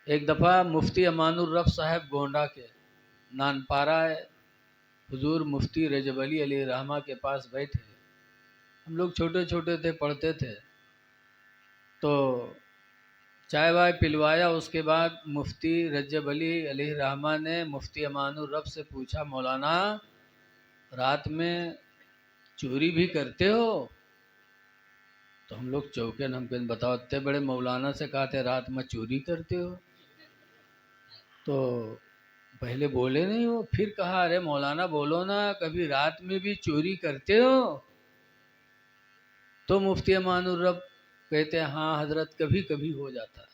एक दफ़ा मुफ्ती अमानुर रफ़ साहब गोंडा के नानपारा हुजूर मुफ्ती रजब अली अली रहमा के पास बैठे। हम लोग छोटे छोटे थे, पढ़ते थे, तो चाय वाय पिलवाया। उसके बाद मुफ्ती रजब अली अली रहमा ने मुफ्ती अमानुर रफ़ से पूछा, मौलाना रात में चोरी भी करते हो? तो हम लोग चौके, हम कहें बताओ, इतने बड़े मौलाना से कहा थे रात में चोरी करते हो? तो पहले बोले नहीं हो, फिर कहा अरे मौलाना बोलो ना, कभी रात में भी चोरी करते हो? तो मुफ्ती अमानुर रब कहते हैं हाँ हजरत, कभी कभी हो जाता है,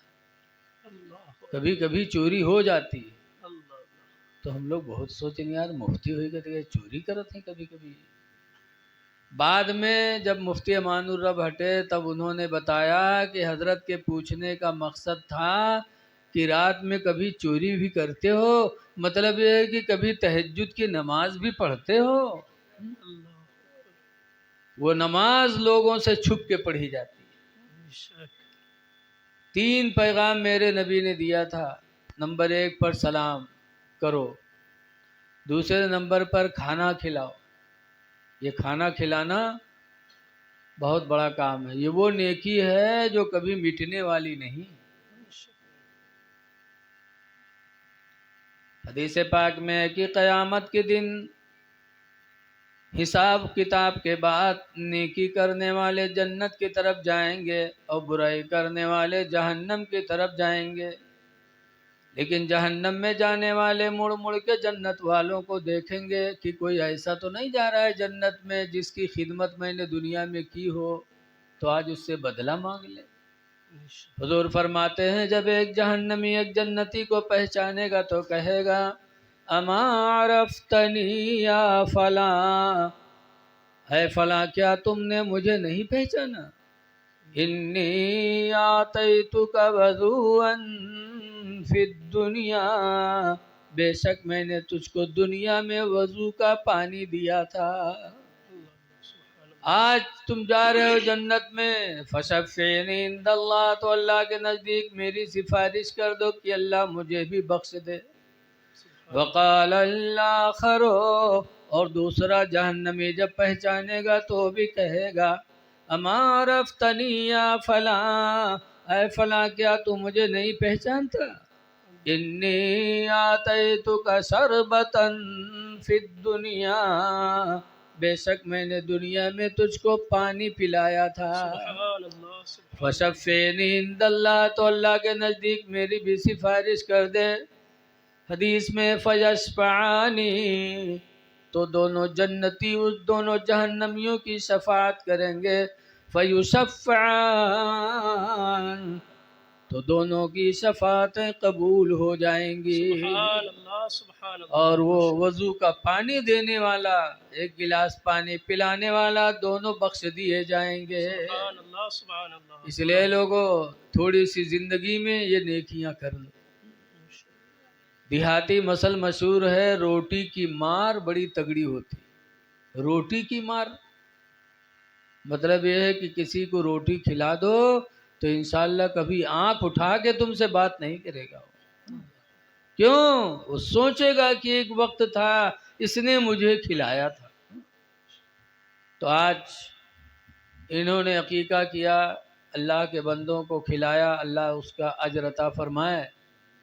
कभी कभी चोरी हो जाती है। तो हम लोग बहुत सोचे यार मुफ्ती होगा तो चोरी करते हैं कभी कभी। बाद में जब मुफ्ती अमानुर रब हटे तब उन्होंने बताया कि हजरत के पूछने का मकसद था कि रात में कभी चोरी भी करते हो, मतलब ये है कि कभी तहज्जुद की नमाज भी पढ़ते हो? वो नमाज लोगों से छुप के पढ़ी जाती है। 3 पैगाम मेरे नबी ने दिया था। नंबर 1 पर सलाम करो, दूसरे नंबर पर खाना खिलाओ। ये खाना खिलाना बहुत बड़ा काम है, ये वो नेकी है जो कभी मिटने वाली नहीं। हदीस पाक में है कि क़यामत के दिन हिसाब किताब के बाद नेकी करने वाले जन्नत की तरफ जाएंगे और बुराई करने वाले जहन्नम की तरफ जाएंगे। लेकिन जहन्नम में जाने वाले मुड़ मुड़ के जन्नत वालों को देखेंगे कि कोई ऐसा तो नहीं जा रहा है जन्नत में जिसकी खिदमत मैंने दुनिया में की हो, तो आज उससे बदला मांग ले। हुजूर फरमाते हैं जब एक जहन्नमी एक जन्नती को पहचानेगा तो कहेगा अमा अरफ्तनी या फला, है फला क्या तुमने मुझे नहीं पहचाना? इन्नी आतैतुका वज़ूअन फिद दुनिया, बेशक मैंने तुझको दुनिया में वजू का पानी दिया था। आज तुम जा रहे हो जन्नत में, फशफ़ीनी इंदल्लाह, तो अल्लाह के नज़दीक मेरी सिफारिश कर दो कि अल्लाह मुझे भी बख्श दे। वक़ाल आखरो, और दूसरा जहन्नमी जब पहचानेगा तो भी कहेगा अमा अरफ्तनी या फला, ऐ फला क्या तू मुझे नहीं पहचानता? इन्नी आतैतुका शरबतन फिद दुनिया, बेशक मैंने दुनिया में तुझको पानी पिलाया था। फशफ़ीनी इंदल्लाह, तो अल्लाह के नज़दीक मेरी भी सिफारिश कर दे। हदीस में फयशफ़ानी, तो दोनों जन्नती उस दोनों जहन्नमियों की शफाअत करेंगे। फयुशफ़्फ़ान, तो दोनों की शफाअतें कबूल हो जाएंगी। और वो वज़ू का पानी देने वाला, एक गिलास पानी पिलाने वाला, दोनों बख्श दिए जाएंगे। इसलिए लोगों थोड़ी सी जिंदगी में ये नेकियां कर लो। देहाती मसल मशहूर है, रोटी की मार बड़ी तगड़ी होती। रोटी की मार मतलब ये है कि किसी को रोटी खिला दो तो इंशाल्लाह कभी आंख उठा के तुमसे बात नहीं करेगा। क्यों? वो सोचेगा कि एक वक्त था इसने मुझे खिलाया था। तो आज इन्होंने अकीका किया, अल्लाह के बंदों को खिलाया, अल्लाह उसका अजर अता फरमाए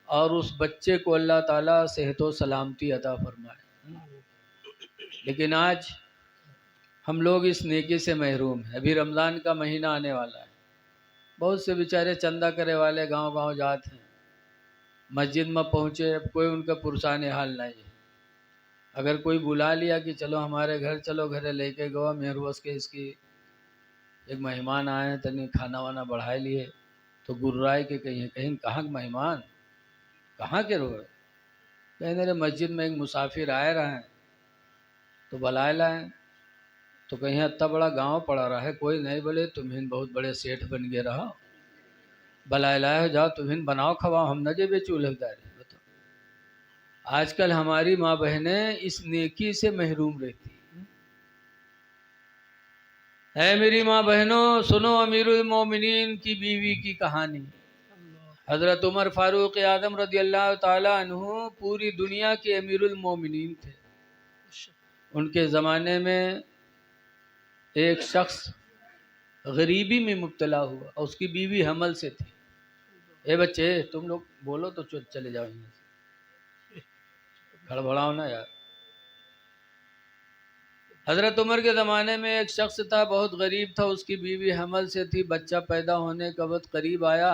और उस बच्चे को अल्लाह ताला सेहत व सलामती अता फरमाए। लेकिन आज हम लोग इस नेकी से महरूम हैं। अभी रमज़ान का महीना आने वाला है, बहुत से बेचारे चंदा करे वाले गांव गांव जाते हैं, मस्जिद में पहुँचे, अब कोई उनका पुरसान हाल नहीं है। अगर कोई बुला लिया कि चलो हमारे घर चलो, घरे लेके गवा मेहरवस के इसकी एक मेहमान आए हैं, तनी खाना वाना बढ़ाए लिए, तो गुर्राए के कहीं कहाँ के मेहमान, कहाँ के रो? कहीं मेरे मस्जिद में एक मुसाफिर आए रहे हैं तो बुलाए लाए, तो कहीं इतना बड़ा गांव पड़ा रहा है कोई नहीं, बोले तुम्हें बहुत बड़े सेठ बन गए रहा, बुलाए लाए हो, जाओ तुम्हें बनाओ खवाओ, हम न जेबे चूल्हेदार। बताओ आजकल हमारी माँ बहनें इस नेकी से महरूम रहती है। मेरी माँ बहनों सुनो अमीरुल मोमिनीन की बीवी की कहानी। हज़रत उमर फारूक आज़म रज़ी अल्लाह ताला अन्हु पूरी दुनिया के अमीरुल मोमिनीन थे। उनके ज़माने में एक शख्स गरीबी में मुब्तला हुआ और उसकी बीवी हमल से थी। ए बच्चे, तुम लोग बोलो तो चले जाओ, यहाँ से खड़बड़ाओ ना यार। हज़रत उमर के ज़माने में एक शख्स था, बहुत गरीब था, उसकी बीवी हमल से थी। बच्चा पैदा होने का वक्त करीब आया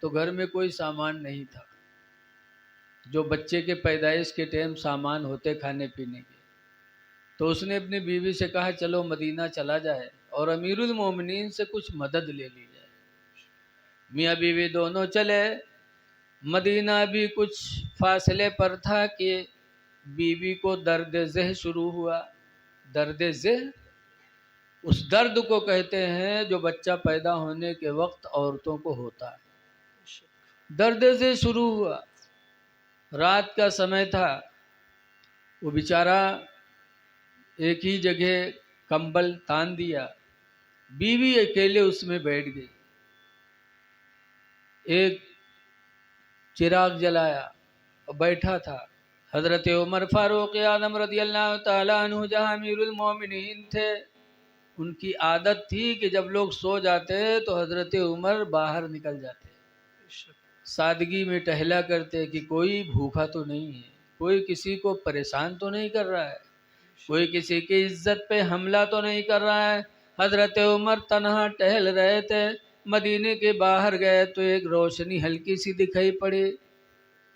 तो घर में कोई सामान नहीं था, जो बच्चे के पैदाइश के टाइम सामान होते खाने पीने के। तो उसने अपनी बीवी से कहा चलो मदीना चला जाए और अमीरुल मोमिनीन से कुछ मदद ले ली जाए। मियाँ बीवी दोनों चले। मदीना भी कुछ फासले पर था कि बीवी को दर्द ज़ह शुरू हुआ। दर्द ज़ह उस दर्द को कहते हैं जो बच्चा पैदा होने के वक्त औरतों को होता है। दर्द ज़ह शुरू हुआ, रात का समय था। वो बेचारा एक ही जगह कंबल तान दिया, बीवी अकेले उसमें बैठ गई। एक चिराग जलाया और बैठा था। हज़रत उमर फारूक आज़म रज़ी अल्लाह ताला अन्हु जहाँ अमीरुल मोमिनीन थे, उनकी आदत थी कि जब लोग सो जाते तो हज़रत उमर बाहर निकल जाते, सादगी में टहला करते कि कोई भूखा तो नहीं है, कोई किसी को परेशान तो नहीं कर रहा है, कोई किसी की इज्जत पे हमला तो नहीं कर रहा है। हज़रत उमर तन्हा टहल रहे थे। मदीने के बाहर गए तो एक रोशनी हल्की सी दिखाई पड़ी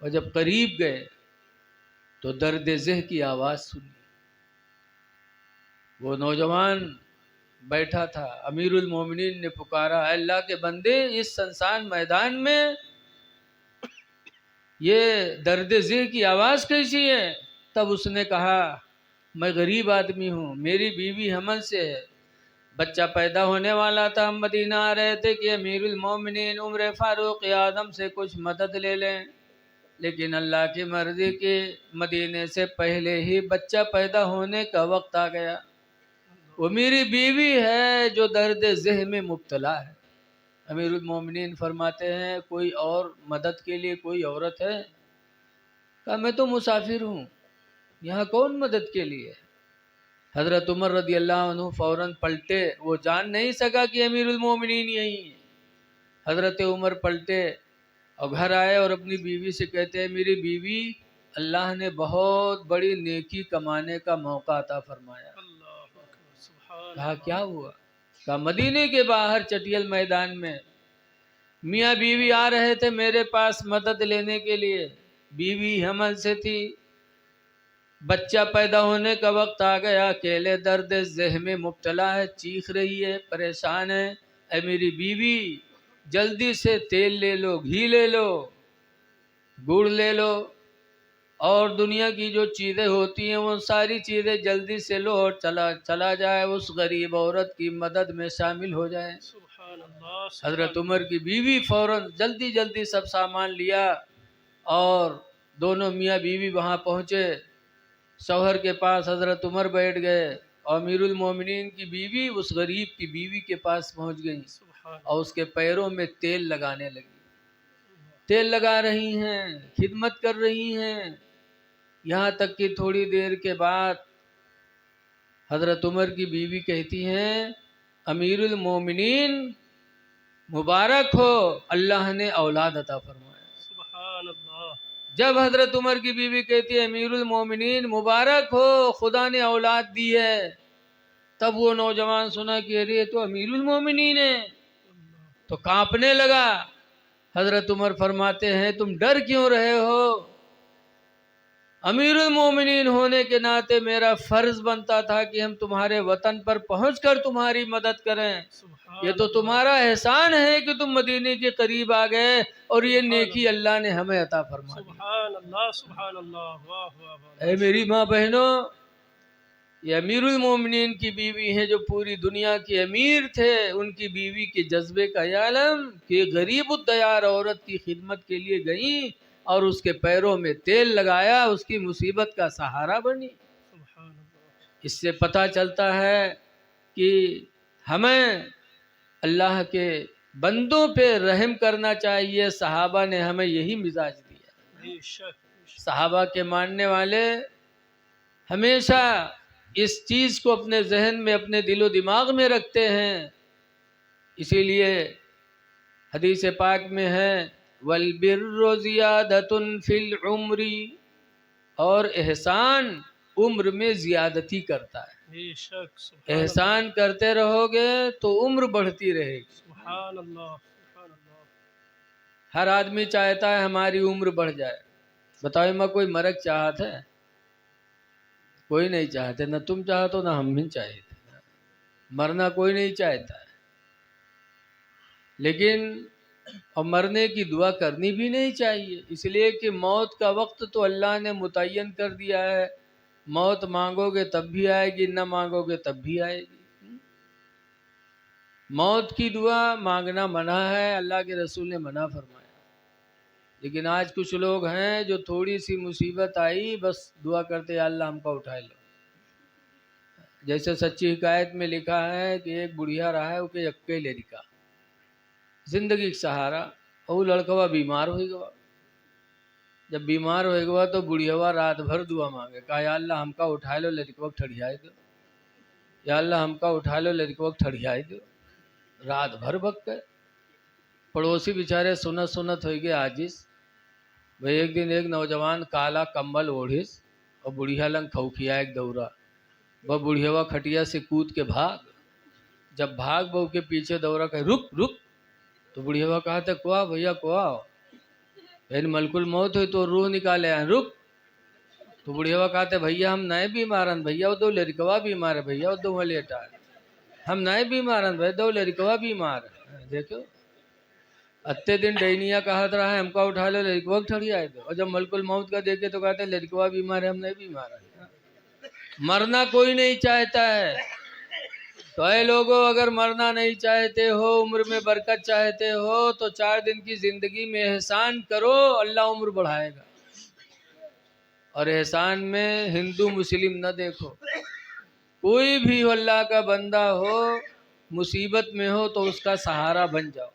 और जब करीब गए तो दर्द ज़ह की आवाज़ सुनी। वो नौजवान बैठा था। अमीरुल मोमिनीन ने पुकारा, अल्लाह के बंदे, इस संसान मैदान में ये दर्द ज़ह की आवाज़ कैसी है? तब उसने कहा, मैं गरीब आदमी हूँ, मेरी बीवी हमल से है, बच्चा पैदा होने वाला था। हम मदीना आ रहे थे कि अमीरुल मोमिनीन उमर फारूक आज़म से कुछ मदद ले लें, लेकिन अल्लाह की मर्ज़ी के मदीने से पहले ही बच्चा पैदा होने का वक्त आ गया। वो मेरी बीवी है जो दर्द ज़ह में मुब्तला है। अमीरुल मोमिनीन फरमाते हैं, कोई और मदद के लिए कोई औरत है? कहा, मैं तो मुसाफिर हूँ, यहाँ कौन मदद के लिए? हज़रत उमर रज़ी अल्लाह अन्हु फ़ौरन पलटे। वो जान नहीं सका कि अमीरुल मोमिनीन यही है। हज़रत उमर पलटे और घर आए और अपनी बीवी से कहते हैं, मेरी बीवी, अल्लाह ने बहुत बड़ी नेकी कमाने का मौका अता फरमाया। कहा, क्या हुआ? कहा, मदीने के बाहर चटियल मैदान में मियाँ बीवी आ रहे थे मेरे पास मदद लेने के लिए। बीवी हमल से थी, बच्चा पैदा होने का वक्त आ गया, अकेले दर्द ज़ह में मुब्तला है, चीख रही है, परेशान है। ऐ मेरी बीवी, जल्दी से तेल ले लो, घी ले लो, गुड़ ले लो, और दुनिया की जो चीज़ें होती हैं वो सारी चीज़ें जल्दी से लो और चला जाए, उस गरीब औरत की मदद में शामिल हो जाए। हज़रत उमर की बीवी फ़ौरन जल्दी जल्दी सब सामान लिया और दोनों मियाँ बीवी वहाँ पहुँचे। शौहर के पास हज़रत उमर बैठ गए और अमीरुल मोमिनीन की बीवी उस गरीब की बीवी के पास पहुँच गई और उसके पैरों में तेल लगाने लगी। तेल लगा रही हैं, खिदमत कर रही हैं, यहाँ तक कि थोड़ी देर के बाद हज़रत उमर की बीवी कहती हैं, अमीरुल मोमिनीन मुबारक हो, अल्लाह ने औलाद अता फरमाया। सुभान अल्लाह। जब हज़रत उमर की बीवी कहती है, अमीरुल मोमिनीन मुबारक हो, खुदा ने औलाद दी है, तब वो नौजवान सुना कि अरे ये तो अमीरुल मोमिनीन है, तो कांपने लगा। हज़रत उमर फरमाते हैं, तुम डर क्यों रहे हो? अमीरुल मोमिनीन होने के नाते मेरा फ़र्ज़ बनता था कि हम तुम्हारे वतन पर पहुंचकर तुम्हारी मदद करें। ये तो तुम्हारा एहसान है कि तुम मदीने के करीब आ गए और ये नेकी अल्लाह ने हमें अता फरमा दी। सुभान अल्लाह, सुभान अल्लाह, वाह वाह वाह। ऐ मेरी माँ बहनों, ये अमीरुल मोमिनीन की बीवी है जो पूरी दुनिया के अमीर थे। उनकी बीवी के जज्बे का आलम कि गरीब उद्दयार औरत की खिदमत के लिए गई और उसके पैरों में तेल लगाया, उसकी मुसीबत का सहारा बनी। इससे पता चलता है कि हमें अल्लाह के बंदों पे रहम करना चाहिए। सहाबा ने हमें यही मिजाज दिया। सहाबा के मानने वाले हमेशा इस चीज को अपने जहन में, अपने दिलो दिमाग में रखते हैं। इसीलिए हदीस पाक में है, वल बिर्रु ज़ियादतुन फिल उम्री, और एहसान उम्र में ज्यादती करता है। एहसान करते रहोगे तो उम्र बढ़ती रहेगी। सुभान अल्लाह, सुभान अल्लाह। हर आदमी चाहता है हमारी उम्र बढ़ जाए। बताओ मैं कोई मरक चाहत है? कोई नहीं चाहते, ना तुम चाहते हो ना हम भी चाहते। मरना कोई नहीं चाहता है, लेकिन और मरने की दुआ करनी भी नहीं चाहिए, इसलिए कि मौत का वक्त तो अल्लाह ने मुतय्यन कर दिया है। मौत मांगोगे तब भी आएगी, ना मांगोगे तब भी आएगी। मौत की दुआ मांगना मना है, अल्लाह के रसूल ने मना फरमाया। लेकिन आज कुछ लोग हैं जो थोड़ी सी मुसीबत आई बस दुआ करते अल्लाह हमको उठा लो। जैसे सच्ची हिकायत में लिखा है कि एक बुढ़िया रहा है, उसके अकेले लिखा जिंदगी का सहारा, और वो लड़कवा बीमार हो गया। जब बीमार हो गया तो बुढ़ियावा रात भर दुआ मांगे, कहा या अल्लाह हमका उठा लो, लड़कवा ठड़ियाए दो, या अल्लाह हमका उठा लो, लड़कवा ठड़ियाए दो। रात भर भग गए। पड़ोसी बेचारे सुनत सुनत हो गए आजिज। भाई एक दिन एक नौजवान काला कंबल ओढ़िस और बुढ़िया लंग खौखिया एक दौरा। वह बुढ़ियावा खटिया से कूद के भाग। जब भाग बहू के पीछे दौरा, कहे रुक रुक। तो बुढ़ियावा कहा था कुआ भैया कुआ, फिर मलकुल मौत हुई तो रूह निकाले आए, रुक। तो बुढ़ियावा कहते भैया हम नए बीमारन, भैया वो दो लड़कवा बीमार है, भैया वो दो लेटा है, हम नए बीमारन भाई, दो लड़कवा बीमार है। देखो अत्ते दिन डैनिया कहत रहा है हमका उठा लो, लड़कवा ठड़ी आए दो, और जब मलकुल मौत का देखे तो कहते लड़कवा बीमार है, हम नहीं बीमार है। मरना कोई नहीं चाहता है। तो ऐ लोगों, अगर मरना नहीं चाहते हो, उम्र में बरकत चाहते हो, तो 4 दिन की जिंदगी में एहसान करो, अल्लाह उम्र बढ़ाएगा। और एहसान में हिंदू मुस्लिम न देखो, कोई भी अल्लाह का बंदा हो, मुसीबत में हो तो उसका सहारा बन जाओ।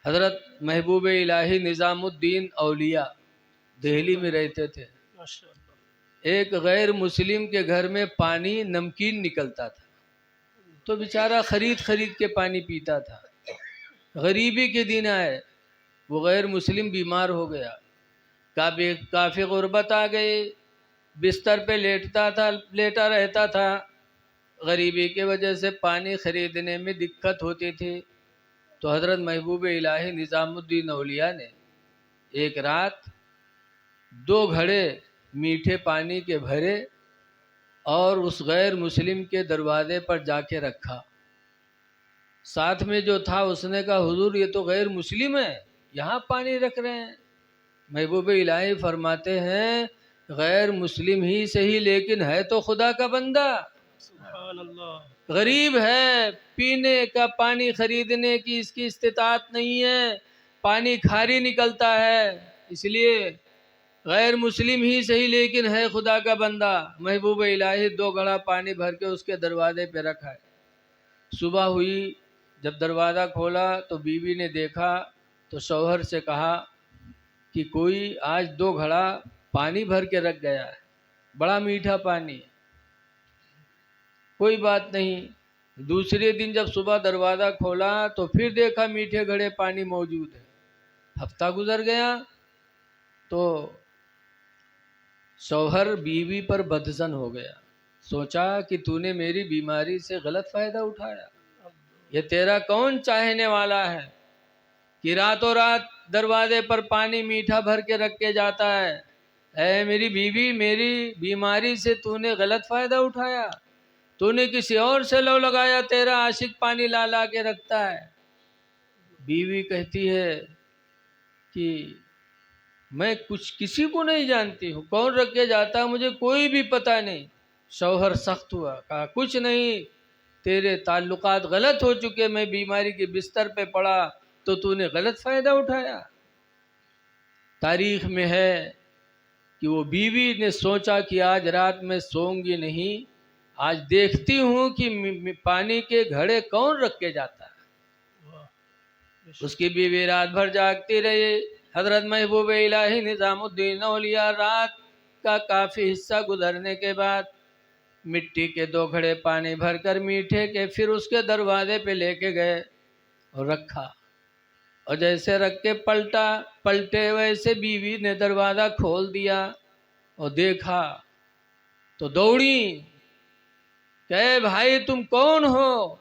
हजरत महबूब इलाही निजामुद्दीन औलिया दिल्ली में रहते थे। एक गैर मुस्लिम के घर में पानी नमकीन निकलता था, तो बेचारा खरीद खरीद के पानी पीता था। गरीबी के दिन आए, वो गैर मुस्लिम बीमार हो गया, काफ़ी गुर्बत आ गई, बिस्तर पे लेटा रहता था। गरीबी के वजह से पानी खरीदने में दिक्कत होती थी। तो हज़रत महबूब इलाही निज़ामुद्दीन औलिया ने एक रात 2 घड़े मीठे पानी के भरे और उस गैर मुस्लिम के दरवाजे पर जाके रखा। साथ में जो था उसने कहा हुजूर ये तो गैर मुस्लिम है, यहाँ पानी रख रहे हैं। महबूब इलाही फरमाते हैं गैर मुस्लिम ही सही, लेकिन है तो खुदा का बंदा। सुभान अल्लाह। गरीब है, पीने का पानी खरीदने की इसकी इस्तिताअत नहीं है, पानी खारी निकलता है, इसलिए गैर मुस्लिम ही सही लेकिन है खुदा का बंदा। महबूब इलाही 2 घड़ा पानी भर के उसके दरवाजे पे रखा है। सुबह हुई, जब दरवाज़ा खोला तो बीवी ने देखा तो शौहर से कहा कि कोई आज 2 घड़ा पानी भर के रख गया है, बड़ा मीठा पानी। कोई बात नहीं। दूसरे दिन जब सुबह दरवाज़ा खोला तो फिर देखा मीठे घड़े पानी मौजूद है। हफ्ता गुजर गया तो शौहर बीवी पर बदजन हो गया। सोचा कि तूने मेरी बीमारी से गलत फ़ायदा उठाया, ये तेरा कौन चाहने वाला है कि रातों रात दरवाजे पर पानी मीठा भर के रख के जाता है। ऐ मेरी बीवी, मेरी बीमारी से तूने गलत फ़ायदा उठाया, तूने किसी और से लो लगाया, तेरा आशिक पानी ला ला के रखता है। बीवी कहती है कि मैं कुछ किसी को नहीं जानती हूँ, कौन रख के जाता है मुझे कोई भी पता नहीं। शौहर सख्त हुआ, कहा कुछ नहीं, तेरे ताल्लुकात गलत हो चुके, मैं बीमारी के बिस्तर पे पड़ा तो तूने गलत फ़ायदा उठाया। तारीख में है कि वो बीवी ने सोचा कि आज रात में सोऊंगी नहीं, आज देखती हूँ कि पानी के घड़े कौन रख के जाता है। उसकी बीवी रात भर जागती रही। हजरत महबूब इलाही निजामुद्दीन औलिया रात का काफी हिस्सा गुजरने के बाद मिट्टी के 2 घड़े पानी भरकर मीठे के फिर उसके दरवाजे पे लेके गए और रखा। और जैसे रख के पलटे वैसे बीवी ने दरवाजा खोल दिया और देखा तो दौड़ी। कहे भाई तुम कौन हो?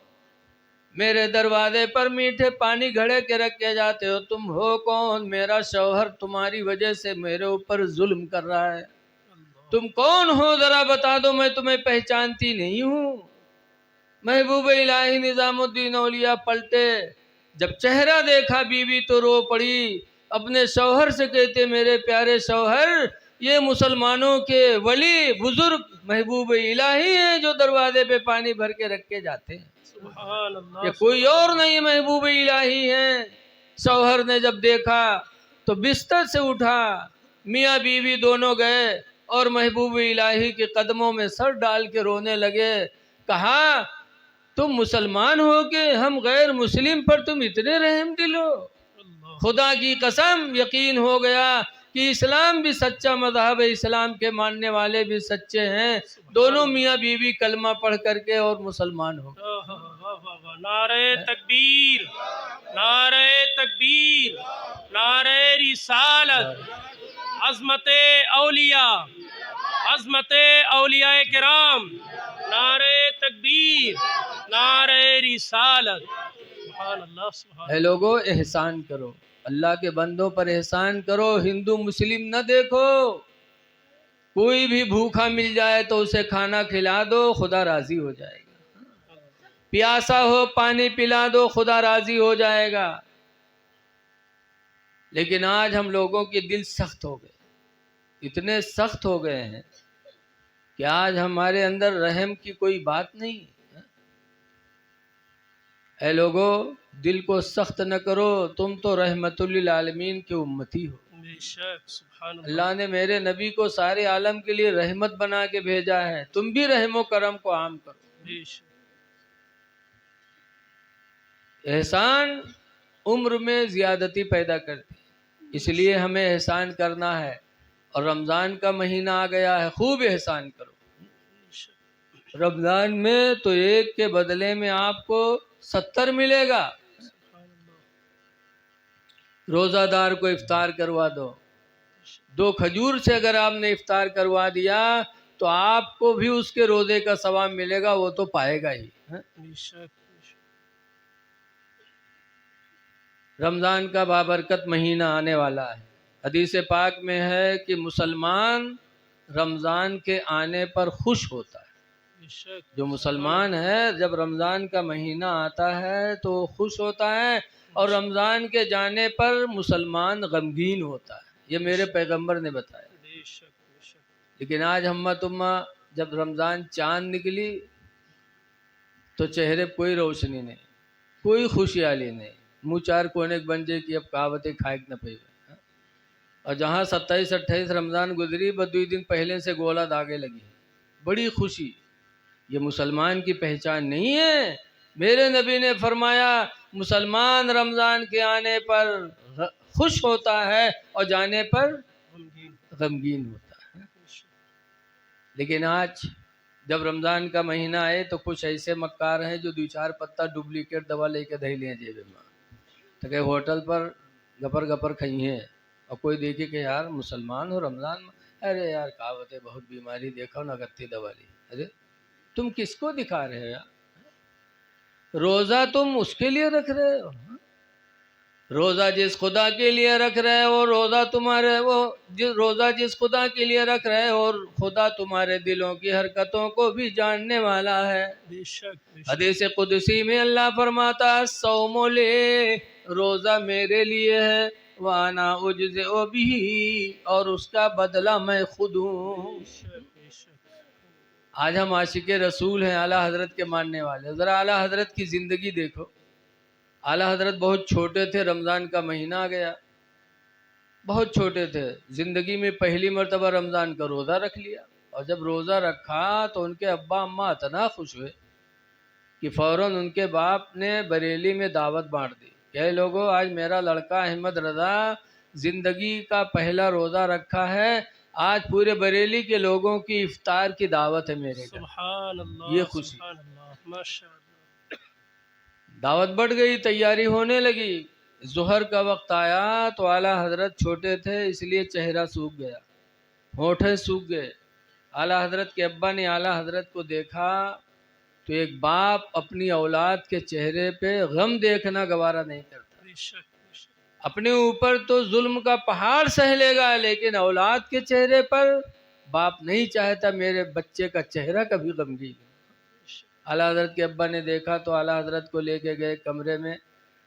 मेरे दरवाजे पर मीठे पानी घड़े के रख के जाते हो, तुम हो कौन? मेरा शौहर तुम्हारी वजह से मेरे ऊपर जुल्म कर रहा है, तुम कौन हो जरा बता दो, मैं तुम्हें पहचानती नहीं हूँ। महबूब इलाही निजामुद्दीन औलिया पलटे, जब चेहरा देखा बीवी तो रो पड़ी। अपने शौहर से कहते मेरे प्यारे शौहर, ये मुसलमानों के वली बुजुर्ग महबूब इलाही हैं जो दरवाजे पे पानी भर के रख के जाते हैं, ये कोई और नहीं महबूब इलाही हैं। शौहर ने जब देखा तो बिस्तर से उठा, मियाँ बीवी दोनों गए और महबूब इलाही के कदमों में सर डाल के रोने लगे। कहा तुम मुसलमान हो के हम गैर मुस्लिम पर तुम इतने रहम दिल हो? खुदा की कसम यकीन हो गया कि इस्लाम भी सच्चा मजहब है, इस्लाम के मानने वाले भी सच्चे हैं। दोनों मियाँ बीवी कलमा पढ़ करके और मुसलमान हो। नारे तकबीर, नारे तकबीर, नारे रिसालत, अज़मते औलिया, अज़मते औलिया किराम, नारे तकबीर, नारे रिसालत। सुभान अल्लाह, सुभान। है लोगों, एहसान करो, अल्लाह के बंदों पर एहसान करो, हिंदू मुस्लिम न देखो। कोई भी भूखा मिल जाए तो उसे खाना खिला दो, खुदा राजी हो जाएगा। प्यासा हो पानी पिला दो, खुदा राजी हो जाएगा। लेकिन आज हम लोगों के दिल सख्त हो गए, इतने सख्त हो गए हैं कि आज हमारे अंदर रहम की कोई बात नहीं है। ऐ लोगों, दिल को सख्त न करो, तुम तो रहमतुल्लिल आलमीन के उम्मती हो। अल्लाह ने मेरे नबी को सारे आलम के लिए रहमत बना के भेजा है, तुम भी रहमो करम को आम करो। एहसान उम्र में ज्यादती पैदा करती, इसलिए हमें एहसान करना है। और रमज़ान का महीना आ गया है, खूब एहसान करो। रमज़ान में तो एक के बदले में आपको 70 मिलेगा। रोज़ादार को इफ्तार करवा दो, 2 खजूर से अगर आपने इफ्तार करवा दिया तो आपको भी उसके रोज़े का सवाब मिलेगा, वो तो पाएगा ही। रमज़ान का बाबरकत महीना आने वाला है। हदीस पाक में है कि मुसलमान रमज़ान के आने पर खुश होता है। जो मुसलमान है जब रमज़ान का महीना आता है तो खुश होता है, और रमज़ान के जाने पर मुसलमान गमगीन होता है। ये मेरे पैगंबर ने बताया। लेकिन आज हम्मा तुम्मा जब रमज़ान चांद निकली तो चेहरे कोई रोशनी नहीं, कोई खुशहाली नहीं, मुँह 4 कोने बन जाए कि अब कहावतें खाए न पे। और जहाँ 27-28 रमज़ान गुजरी, बस 2 दिन पहले से गोला दागे लगी, बड़ी खुशी। ये मुसलमान की पहचान नहीं है। मेरे नबी ने फरमाया मुसलमान रमज़ान के आने पर खुश होता है और जाने पर गमगीन होता है। लेकिन आज जब रमज़ान का महीना आए तो कुछ ऐसे मक्कार हैं जो 2-4 पत्ता डुप्लीकेट दवा लेके दही लें जेब में, तो कहे होटल पर गपर गपर खाई हैं। और कोई देखे कि यार मुसलमान हो रमज़ान में, अरे यार कहावतें बहुत बीमारी देखो ना गत्ती दवा ली। अरे तुम किसको दिखा रहे हो यार? रोज़ा तुम उसके लिए रख रहे हो, रोज़ा जिस खुदा के लिए रख रहे हो, रोज़ा तुम्हारे रोज़ा जिस खुदा के लिए रख रहे हो, और खुदा तुम्हारे दिलों की हरकतों को भी जानने वाला है। हदीस कुदसी में अल्लाह फरमाता है सौमोले, रोज़ा मेरे लिए है, वाना उज्ज़े भी, और उसका बदला मैं खुद हूँ। आज हम आशिक़े रसूल हैं, आला हज़रत के मानने वाले। ज़रा आला हज़रत की ज़िंदगी देखो। आला हज़रत बहुत छोटे थे, रमज़ान का महीना आ गया, बहुत छोटे थे, ज़िंदगी में पहली मरतबा रमज़ान का रोज़ा रख लिया। और जब रोज़ा रखा तो उनके अब्बा अम्मा इतना खुश हुए कि फ़ौरन उनके बाप ने बरेली में दावत बांट दी क्या लोगों, आज मेरा लड़का अहमद रजा जिंदगी का पहला रोज़ा रखा है, आज पूरे बरेली के लोगों की इफ्तार की दावत है मेरे घर। सुभान ये अल्लाह, खुशी, सुभान अल्लाह, माशाअल्लाह। दावत बढ़ गई, तैयारी होने लगी। जोहर का वक्त आया तो आला हजरत छोटे थे इसलिए चेहरा सूख गया, होठे सूख गए। आला हजरत के अब्बा ने आला हजरत को देखा तो एक बाप अपनी औलाद के चेहरे पे गम देखना गवारा नहीं करता। बेशक बेशक, अपने ऊपर तो जुल्म का पहाड़ सह लेगा, लेकिन औलाद के चेहरे पर बाप नहीं चाहता मेरे बच्चे का चेहरा कभी गमगीन। आला हजरत के अब्बा ने देखा तो आला हजरत को लेके गए कमरे में,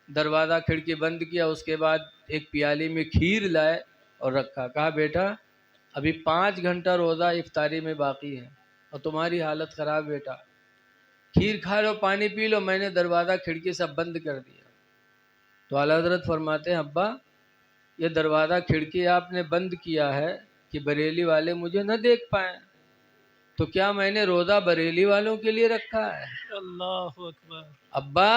दरवाज़ा खिड़की बंद किया, उसके बाद एक प्याली में खीर लाए और रखा। कहा बेटा अभी 5 घंटा रोज़ा इफ्तारी में बाकी है और तुम्हारी हालत ख़राब बेटा, खीर खा लो, पानी पी लो। मैंने दरवाज़ा खिड़की सब बंद कर दिया। तो आला हजरत फरमाते हैं अब्बा ये दरवाज़ा खिड़की आपने बंद किया है कि बरेली वाले मुझे न देख पाए, तो क्या मैंने रोज़ा बरेली वालों के लिए रखा है? अल्लाहु अकबर। अब्बा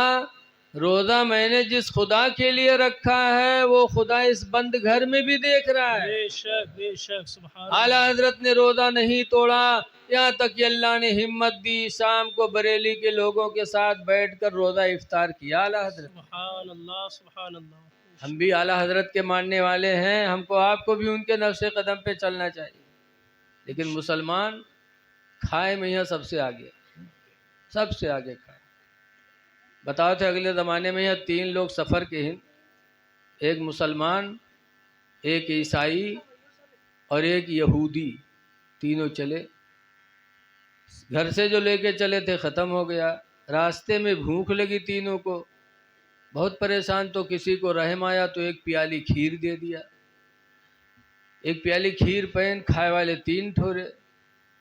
रोज़ा मैंने जिस खुदा के लिए रखा है वो खुदा इस बंद घर में भी देख रहा है। बेशक बेशक, सुभान आला अल्लाह, हजरत ने रोज़ा नहीं तोड़ा, यहाँ तक कि अल्लाह ने हिम्मत दी, शाम को बरेली के लोगों के साथ बैठकर रोज़ा इफ्तार किया। आला हजरत, सुभान अल्लाह, सुभान अल्लाह। हम भी आला हजरत के मानने वाले हैं, हमको आपको भी उनके नक्शे कदम पे चलना चाहिए। लेकिन मुसलमान खाए में यहाँ सबसे आगे, सबसे आगे खाए। बताओ थे अगले ज़माने में यहाँ 3 लोग सफ़र के हैं, एक मुसलमान, एक ईसाई और एक यहूदी, तीनों चले। घर से जो लेके चले थे ख़त्म हो गया, रास्ते में भूख लगी तीनों को, बहुत परेशान। तो किसी को रहम आया तो एक प्याली खीर दे दिया। एक प्याली खीर पहन खाए वाले 3 ठोरे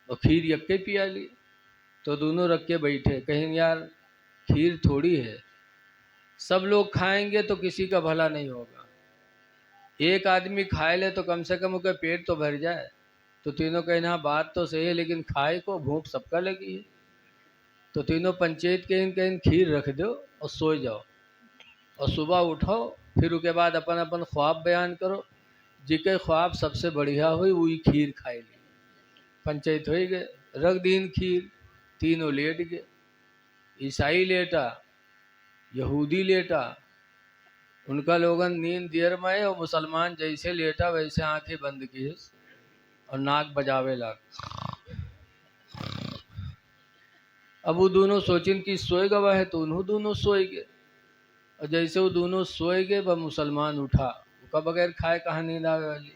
और खीर यक्के प्याली। तो दोनों रख के बैठे, कहें यार खीर थोड़ी है, सब लोग खाएंगे तो किसी का भला नहीं होगा, एक आदमी खाए ले तो कम से कम उसका पेट तो भर जाए। तो तीनों कहें हाँ बात तो सही है, लेकिन खाए को भूख सबका लगी है। तो तीनों पंचायत कहें कहें खीर रख दो और सो जाओ, और सुबह उठो, फिर उसके बाद अपन अपन ख्वाब बयान करो, जिके ख्वाब सबसे बढ़िया हुई वही खीर खाए ली। पंचायत हो गए, रख दीन खीर, तीनों लेट गए। ईसाई लेटा, यहूदी लेटा, उनका लोगन नींद देर में, और मुसलमान जैसे लेटा वैसे आंखें बंद की और नाक बजावे लग। अब वो दोनों सोचिन कि सोए गवा है, तो उन्हों दोनों सोए गए। और जैसे वो दोनों सोए गए वह मुसलमान उठा, उसका बगैर खाए कहाँ नींद आवे वाली।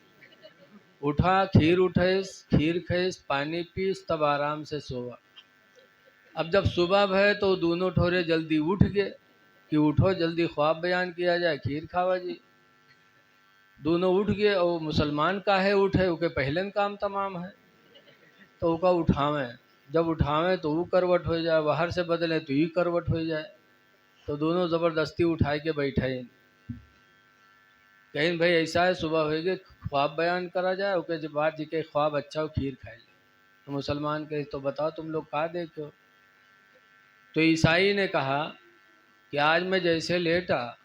उठा, खीर उठेस, खीर खेस, पानी पीस, तब आराम से सोवा। अब जब सुबह भय तो दोनों ठोरे जल्दी उठ गए कि उठो जल्दी ख्वाब बयान किया जाए, खीर खावा जी। दोनों उठ गए, और मुसलमान का है उठे, उके पहले न काम तमाम है, तो उसका उठावें। जब उठावें तो वो करवट हो जाए, बाहर से बदले तो ही करवट हो जाए। तो दोनों ज़बरदस्ती उठाए के बैठे, कहीं भाई ऐसा है सुबह हो गई, ख्वाब बयान करा जाए, उसके जब बाद जी के ख्वाब अच्छा हो खीर खाए ले। तो मुसलमान कहे तो बताओ तुम लोग कहा देखो। तो ईसाई ने कहा कि आज मैं जैसे लेटा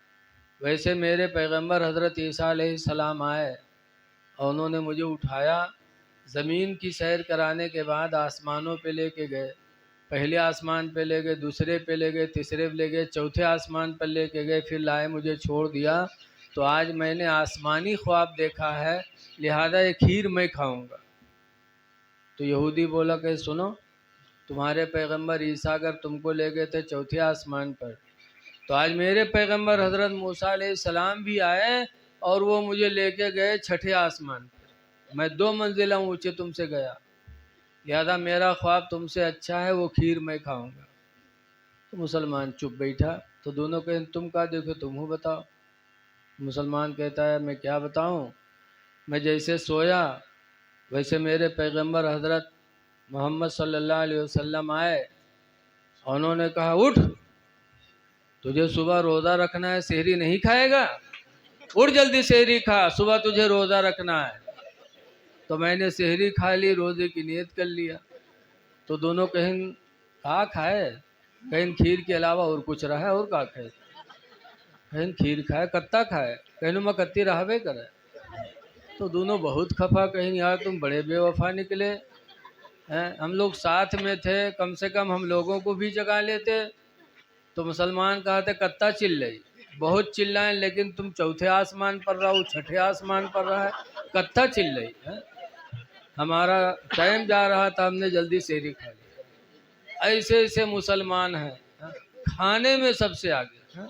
वैसे मेरे पैगंबर हज़रत ईसा अलैहिस्सलाम आए और उन्होंने मुझे उठाया, ज़मीन की सैर कराने के बाद आसमानों पे लेके गए। पहले आसमान पे ले गए, दूसरे पे ले गए, तीसरे पे ले गए, चौथे आसमान पर लेके गए, फिर लाए मुझे छोड़ दिया। तो आज मैंने आसमानी ख्वाब देखा है, लिहाजा ये खीर मैं खाऊंगा। तो यहूदी बोला कि सुनो, तुम्हारे पैगंबर ईसा अगर तुमको ले गए थे चौथे आसमान पर, तो आज मेरे पैगंबर हज़रत मूसा अलैहिस्सलाम भी आए और वो मुझे लेके गए छठे आसमान पर। मैं 2 मंजिला ऊंचे तुमसे गया, लिहाजा मेरा ख्वाब तुमसे अच्छा है, वो खीर मैं खाऊंगा। तो मुसलमान चुप बैठा। तो दोनों कहें तुम क्या देखो, तुम हो बताओ। मुसलमान कहता है मैं क्या बताऊं, मैं जैसे सोया वैसे मेरे पैगंबर हज़रत मोहम्मद सल्लल्लाहु अलैहि वसल्लम आए, उन्होंने कहा उठ, तुझे सुबह रोज़ा रखना है, सहरी नहीं खाएगा, उठ जल्दी सहरी खा, सुबह तुझे रोज़ा रखना है। तो मैंने सहरी खा ली, रोज़े की नियत कर लिया। तो दोनों कहें कहा खाए, कहें खीर के अलावा और कुछ रहा है और क्या खाए। कहीं खीर खाए कत्ता खाए, कहने मैं कत्ती रहबे करे। तो दोनों बहुत खफा, कहीं यार तुम बड़े बेवफा निकले हैं, हम लोग साथ में थे, कम से कम हम लोगों को भी जगा लेते। तो मुसलमान कहते कत्ता चिल्ल रही, बहुत चिल्लाएं लेकिन तुम चौथे आसमान पर रहो, छठे आसमान पर रहा है, कत्ता चिल्ल रही है। हमारा टाइम जा रहा था, हमने जल्दी शेरी खा लिया। ऐसे ऐसे मुसलमान हैं, खाने में सबसे आगे हैं।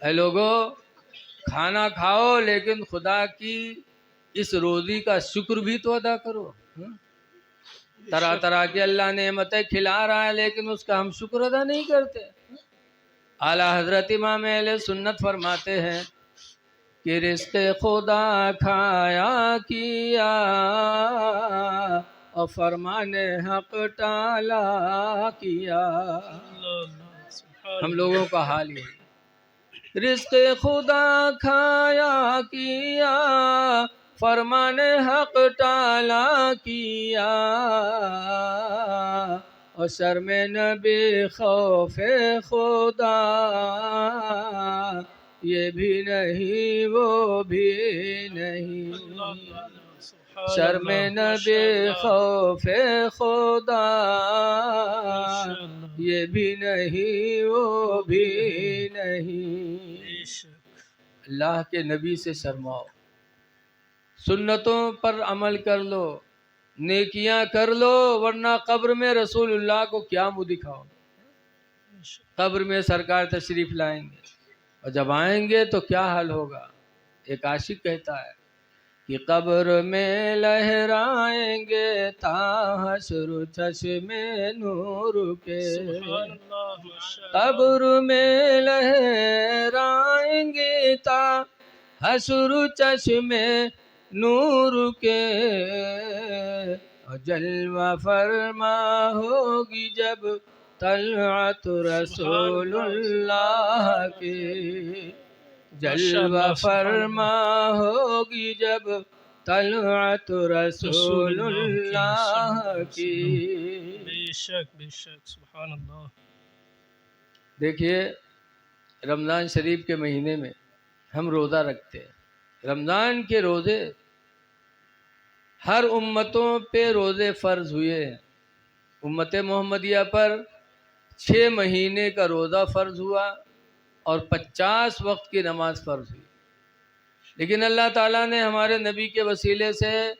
ऐ लोगों, खाना खाओ लेकिन खुदा की इस रोजी का शुक्र भी तो अदा करो। तरह तरह की अल्लाह नेमतें खिला रहा है लेकिन उसका हम शुक्र अदा नहीं करते। आला हजरत इमाम अहले सुन्नत फरमाते हैं कि रिज़्क़ खुदा खाया किया और फरमाने हक टाला किया। हम लोगों का हाल यही, रिज़्क़ खुदा खाया किया फरमाने हक टाला किया और शर्म नबी खौफे खुदा ये भी नहीं वो भी नहीं। शर्म नबी खौफे खुदा ये भी नहीं वो भी नहीं। अल्लाह के नबी से शर्माओ, सुन्नतों पर अमल कर लो, नेकियां कर लो, वरना कब्र में रसूलुल्लाह को क्या मुँह दिखाओ। कब्र में सरकार तशरीफ लाएंगे और जब आएंगे तो क्या हाल होगा। एक आशिक कहता है कि कब्र में लहराएंगे ताहशर चश्मे नूर के, कब्र में लहराएंगे ताहशर चश्मे नूर के और जलवा फरमा होगी जब तलअत रसूलुल्लाह के, जलवा फरमा होगी जब तलअत रसूलुल्लाह की। बेशक बेशक सुभान अल्लाह। देखिए, रमज़ान शरीफ के महीने में हम रोज़ा रखते हैं। रमज़ान के रोज़े हर उम्मतों पे रोज़े फ़र्ज़ हुए हैं। उम्मत मोहम्मदिया पर 6 महीने का रोज़ा फ़र्ज़ हुआ और 50 वक्त की नमाज फ़र्ज़ हुई। लेकिन अल्लाह ताला ने हमारे नबी के वसीले से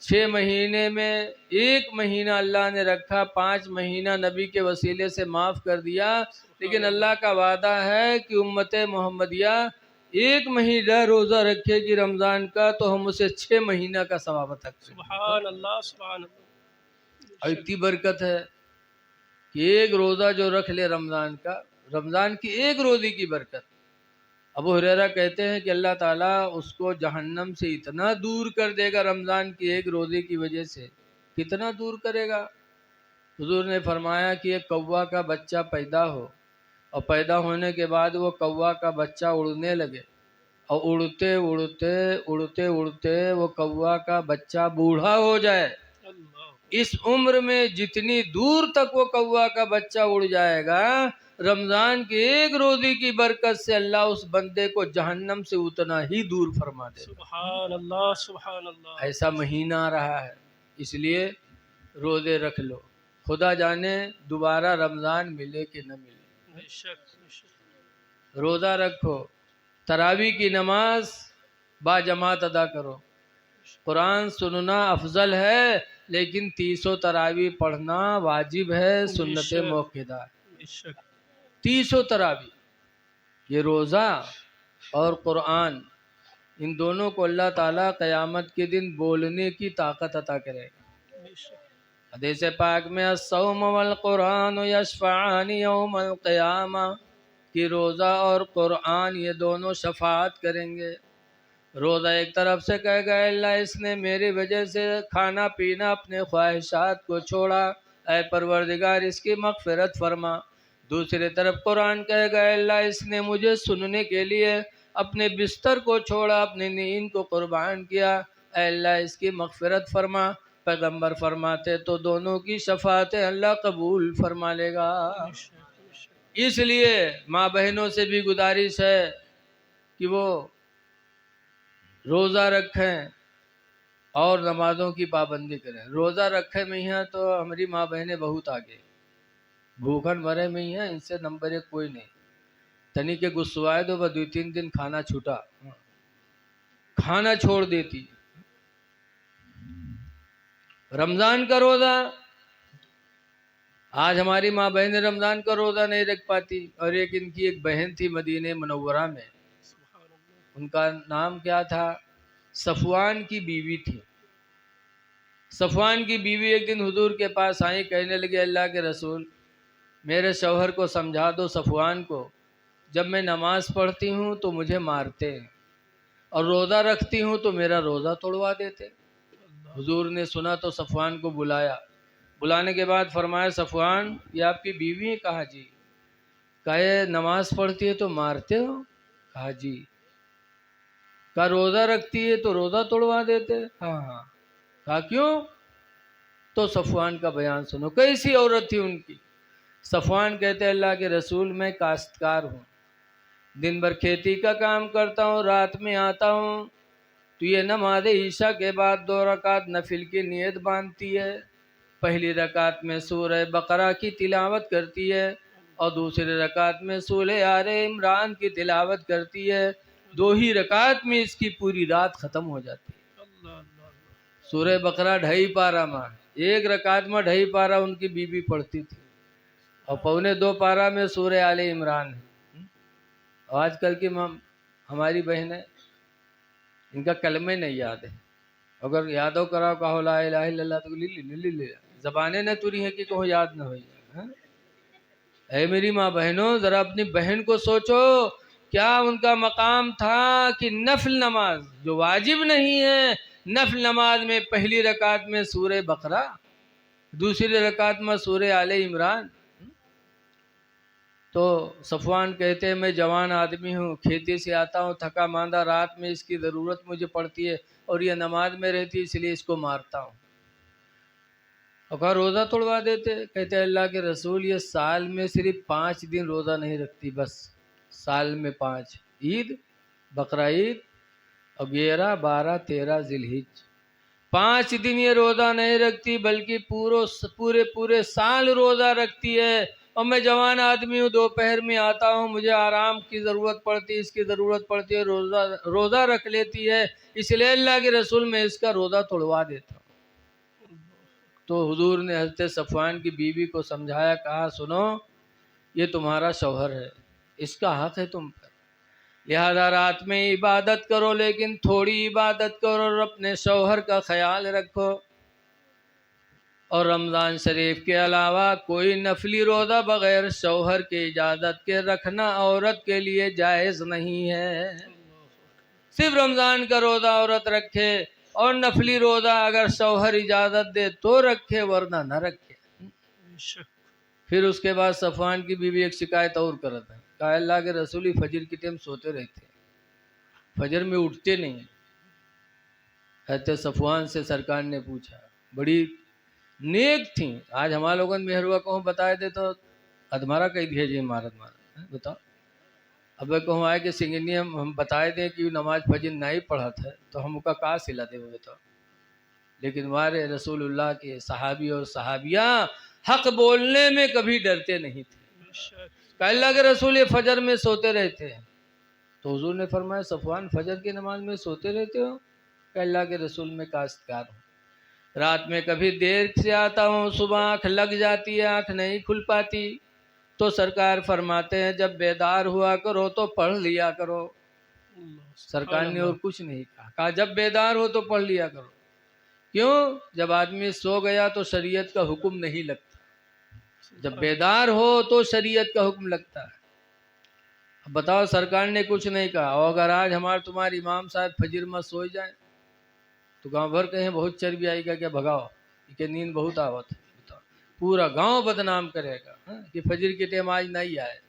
6 महीने में 1 महीना अल्लाह ने रखा, 5 महीना नबी के वसीले से माफ़ कर दिया। लेकिन अल्लाह का वादा है कि उम्मत मोहम्मदिया 1 महीना रोज़ा रखेगी रमज़ान का तो हम उसे 6 महीना का सवाब अता करेंगे। सुभान अल्लाह सुभान अल्लाह। और इतनी बरकत है कि एक रोज़ा जो रख ले रमज़ान का, रमज़ान की एक रोज़े की बरकत। अबू हुरैरा कहते हैं कि अल्लाह ताला उसको जहन्नम से इतना दूर कर देगा रमज़ान की एक रोज़े की वजह से। कितना दूर करेगा? हुजूर ने फरमाया कि एक कौवा का बच्चा पैदा हो और पैदा होने के बाद वो कौवा का बच्चा उड़ने लगे और उड़ते उड़ते उड़ते उड़ते वो कौवा का बच्चा बूढ़ा हो जाए। इस उम्र में जितनी दूर तक वो कौवा का बच्चा उड़ जाएगा, रमज़ान की एक रोज़े की बरकत से अल्लाह उस बंदे को जहन्नम से उतना ही दूर फरमा दे। सुभान अल्लाह सुभान अल्लाह। ऐसा महीना आ रहा है, इसलिए रोज़े रख लो। खुदा जाने दोबारा रमज़ान मिले कि न मिले। बेशक बेशक। रोज़ा रखो, तरावी की नमाज बाजमात अदा करो। कुरान सुनना अफजल है लेकिन 300 तरावी पढ़ना वाजिब है, सुन्नत मौक़िदा है। 300 तरावी, ये रोज़ा और कुरान, इन दोनों को अल्लाह ताला क़यामत के दिन बोलने की ताकत अता करेगा। हदीस पाक में अस्सौम वल कुरान यशफ़अनी यौमल क़ियामा, कि रोज़ा और कुरान ये दोनों शफ़ाअत करेंगे। रोज़ा एक तरफ से कहेगा अल्लाह इसने मेरी वजह से खाना पीना अपने ख्वाहिशात को छोड़ा, ऐ परवरदिगार इसकी मग़फ़िरत फरमा। दूसरी तरफ कुरान कहेगा अल्लाह इसने मुझे सुनने के लिए अपने बिस्तर को छोड़ा, अपनी नींद को कुर्बान किया, ऐ अल्लाह इसकी मग़फ़िरत फरमा। पैगम्बर फरमाते तो दोनों की शफ़ाअतें अल्लाह कबूल फरमा लेगा। इसलिए माँ बहनों से भी गुजारिश है कि वो रोज़ा रखें और नमाज़ों की पाबंदी करें। रोज़ा रखे में ही हैं तो हमारी माँ बहनें बहुत आगे, भूखन मरे में ही हैं, इनसे नंबर 1 कोई नहीं। तनी के गुस्सवाए तो वह 2-3 दिन खाना छूटा, खाना छोड़ देती। रमज़ान का रोज़ा, आज हमारी माँ बहनें रमज़ान का रोज़ा नहीं रख पाती। और एक इनकी एक बहन थी मदीने मुनव्वरा में, उनका नाम क्या था, सफ़वान की बीवी थी। सफ़वान की बीवी एक दिन हुजूर के पास आई, कहने लगी अल्लाह के रसूल मेरे शौहर को समझा दो, सफ़वान को, जब मैं नमाज़ पढ़ती हूँ तो मुझे मारते हैं और रोज़ा रखती हूँ तो मेरा रोज़ा तोड़वा देते। हुजूर ने सुना तो सफ़वान को बुलाया। बुलाने के बाद फरमाया सफ़वान ये आपकी बीवी है? कहा जी। कहा नमाज पढ़ती है तो मारते हो? कहा जी। कहा रोज़ा रखती है तो रोज़ा तोड़वा देते? हाँ हाँ। कहा क्यों? तो सफ़वान का बयान सुनो, कैसी औरत थी उनकी। सफ़वान कहते अल्लाह के रसूल मैं काश्तकार हूँ, दिन भर खेती का काम करता हूँ, रात में आता हूँ तो ये नमाज ईशा के बाद 2 रकात नफिल की नियत बांधती है। पहली रकात में सूरह बकरा की तिलावत करती है और दूसरी रकात में सूरह आले इमरान की तिलावत करती है। 2 ही रकात में इसकी पूरी रात ख़त्म हो जाती है। सूरह बकरा 2.5 पारा में, 1 रकात में 2.5 पारा उनकी बीबी पढ़ती थी और 1.25 पारा में सूरह आले इमरान है। आजकल की हमारी बहनें, इनका कलमे नहीं याद है, अगर यादव कराओ कहो ला इलाहा इल्लल्लाह तो ले जबाने न तुरी है कि कहो याद न हो। ऐ मेरी माँ बहनों, जरा अपनी बहन को सोचो, क्या उनका मकाम था कि नफल नमाज जो वाजिब नहीं है, नफल नमाज में पहली रकात में सूरह बकरा, दूसरी रकात में सूरह आले इमरान। तो सफ़वान कहते हैं मैं जवान आदमी हूँ, खेती से आता हूँ थका मांदा, रात में इसकी ज़रूरत मुझे पड़ती है और ये नमाज में रहती है इसलिए इसको मारता हूँ। और कहा रोज़ा तोड़वा देते? कहते अल्लाह के रसूल ये साल में सिर्फ 5 दिन रोज़ा नहीं रखती, बस साल में 5, ईद, बकरा ईद और 11, 12, 13 ज़िलहिज, 5 दिन ये रोज़ा नहीं रखती बल्कि पूरे पूरे साल रोज़ा रखती है। और मैं जवान आदमी हूँ, दोपहर में आता हूँ, मुझे आराम की ज़रूरत पड़ती है, इसकी ज़रूरत पड़ती है, रोज़ा रख लेती है, इसलिए अल्लाह के रसूल मैं इसका रोज़ा तोड़वा देता हूँ। तो हुजूर ने हज़रत सफ़वान की बीवी को समझाया, कहा सुनो ये तुम्हारा शौहर है, इसका हक़ है तुम पर, लिहाजा रात में इबादत करो लेकिन थोड़ी इबादत करो और अपने शौहर का ख्याल रखो। और रमज़ान शरीफ के अलावा कोई नफली रोज़ा बग़ैर शौहर की इजाज़त के रखना औरत के लिए जायज़ नहीं है। सिर्फ रमज़ान का रोज़ा औरत रखे और नफली रोज़ा अगर शौहर इजाज़त दे तो रखे, वरना न रखे। फिर उसके बाद सफ़वान की बीवी एक शिकायत और करता है, कहा अल्लाह के रसूल फजर के टाइम सोते रहते, फजर में उठते नहीं। हज़रत सफ़वान से सरकार ने पूछा, बड़ी नेक थी, आज हमारे लोगों ने मेहरुआ को बताए दे तो अधमारा कही दिए जी मारत बताओ। अब कहूँ आए कि सिंगनी हम बताए दें कि नमाज फजर नहीं पढ़ा था तो हम उसका का सिला दे बताओ। लेकिन हमारे रसूलुल्लाह के सहाबी और सहाबिया हक बोलने में कभी डरते नहीं थे। अल्लाह के रसूल ये फजर में सोते रहते हैं, तो हुजूर ने फरमाया सफ़वान फजर की नमाज में सोते रहते हो? अल्लाह के रसूल में काश्तकार हूँ, रात में कभी देर से आता हूँ, सुबह आँख लग जाती है, आँख नहीं खुल पाती, तो सरकार फरमाते हैं जब बेदार हुआ करो तो पढ़ लिया करो। सरकार ने और कुछ नहीं कहा जब बेदार हो तो पढ़ लिया करो। क्यों? जब आदमी सो गया तो शरीयत का हुक्म नहीं लगता, जब बेदार हो तो शरीयत का हुक्म लगता है। अब बताओ सरकार ने कुछ नहीं कहा, और अगर आज हमारे तुम्हारे इमाम साहब फजर में सो जाए तो गांव भर कहें बहुत चर्बी आएगा, क्या भगाओ कि नींद बहुत आवत है, बताओ पूरा गांव बदनाम करेगा कि फजर के टाइम आज नहीं आए,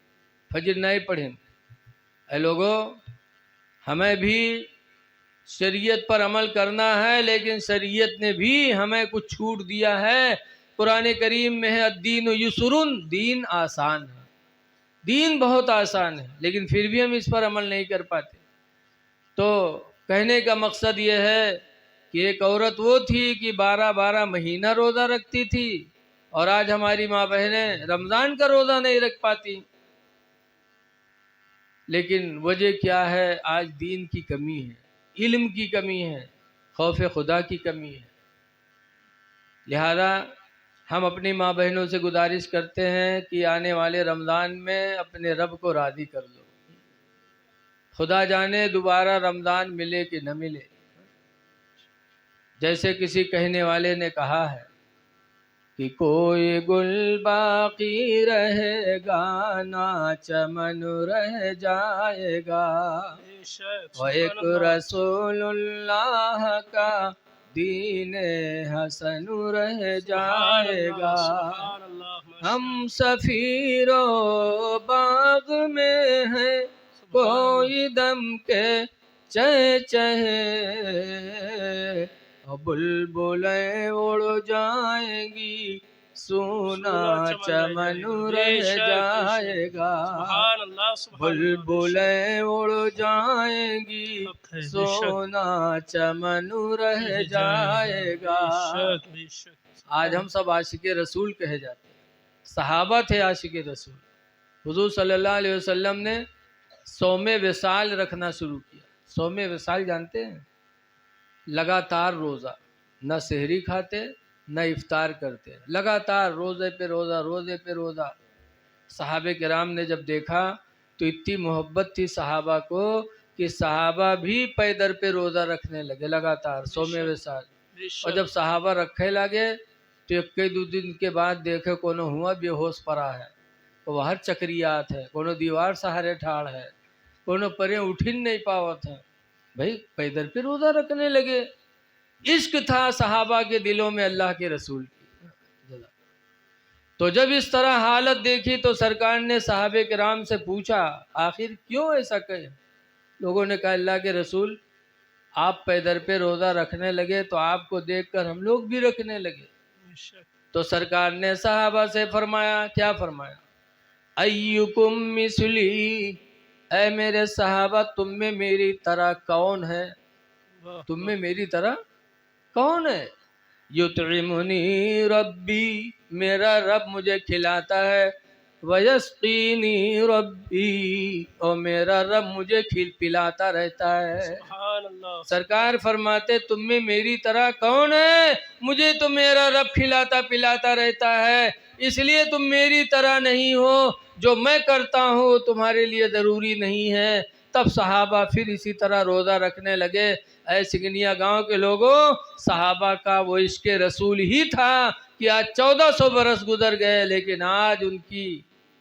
फजर नहीं पढ़े। ऐ लोगों, हमें भी शरीयत पर अमल करना है, लेकिन शरीयत ने भी हमें कुछ छूट दिया है। कुरान करीम में है अद्दीन युसरुन, दीन आसान है, दीन बहुत आसान है, लेकिन फिर भी हम इस पर अमल नहीं कर पाते। तो कहने का मकसद ये है कि एक औरत वो थी कि 12-12 महीना रोज़ा रखती थी, और आज हमारी माँ बहनें रमज़ान का रोज़ा नहीं रख पाती। लेकिन वजह क्या है? आज दीन की कमी है, इल्म की कमी है, खौफ खुदा की कमी है। लिहाजा हम अपनी माँ बहनों से गुजारिश करते हैं कि आने वाले रमज़ान में अपने रब को राज़ी कर लो। खुदा जाने दोबारा रमज़ान मिले कि न मिले। जैसे किसी कहने वाले ने कहा है कि कोई गुल बाकी रहेगा ना चमन रह जाएगा, बेशक और एक सुभान अल्लाह रसूलुल्लाह का दीन हसन रह सुभान जाएगा। अल्लाह सुभान अल्लाह हम सफीरो बाग में हैं, कोई दम के चह चहे, और बुलबुलें उड़ जाएंगी, सोना चमन रह जाएगा। सुभान अल्लाह सुभान अल्लाह बुलबुलें उड़ जाएंगी, सोना चमन रह जाएगा। बेशक बेशक आज हम सब आशिक रसूल कहे जाते हैं, सहाबा थे आशिक रसूल। हुजूर सल्लल्लाहु अलैहि वसल्लम ने सौमे विसाल रखना शुरू किया। सौमे विसाल जानते हैं? लगातार रोज़ा, न सहरी खाते न इफ्तार करते, लगातार रोज़े पे रोज़ा, रोज़े पे रोज़ा। सहाबे किराम ने जब देखा तो इतनी मोहब्बत थी सहाबा को कि सहाबा भी पैदर पे रोज़ा रखने लगे लगातार सौमे विसाल। और जब सहाबा रखे लगे तो एक दो दिन के बाद देखे कोनो हुआ बेहोश पड़ा है, वो हर चक्रियात है, कोनो दीवार सहारे ठाड़ है, कोनो परे उठिन नहीं पावत है। भाई पैदर पे रोज़ा रखने लगे। इश्क था सहाबा के दिलों में अल्लाह के रसूल की। तो जब इस तरह हालत देखी तो सरकार ने सहाबे किराम से पूछा, आखिर क्यों ऐसा कहे? लोगों ने कहा, अल्लाह के रसूल आप पैदर पे रोज़ा रखने लगे तो आपको देखकर हम लोग भी रखने लगे। तो सरकार ने सहाबा से फरमाया, क्या फरमाया? अय्युकुम मिसली, ऐ मेरे सहाबा तुम में मेरी तरह कौन है? तुम में मेरी तरह कौन है? युतइमुनी रब्बी, मेरा रब मुझे खिलाता है, वयस्कीनी रब्बी, और मेरा रब मुझे पिलाता रहता है। सरकार फरमाते तुम में मेरी तरह कौन है? मुझे तो मेरा रब खिलाता पिलाता रहता है, इसलिए तुम मेरी तरह नहीं हो। जो मैं करता हूँ तुम्हारे लिए ज़रूरी नहीं है। तब सहाबा फिर इसी तरह रोज़ा रखने लगे। ऐ सिगनिया गांव के लोगों, सहाबा का वो इश्क रसूल ही था कि आज 1400 बरस गुजर गए, लेकिन आज उनकी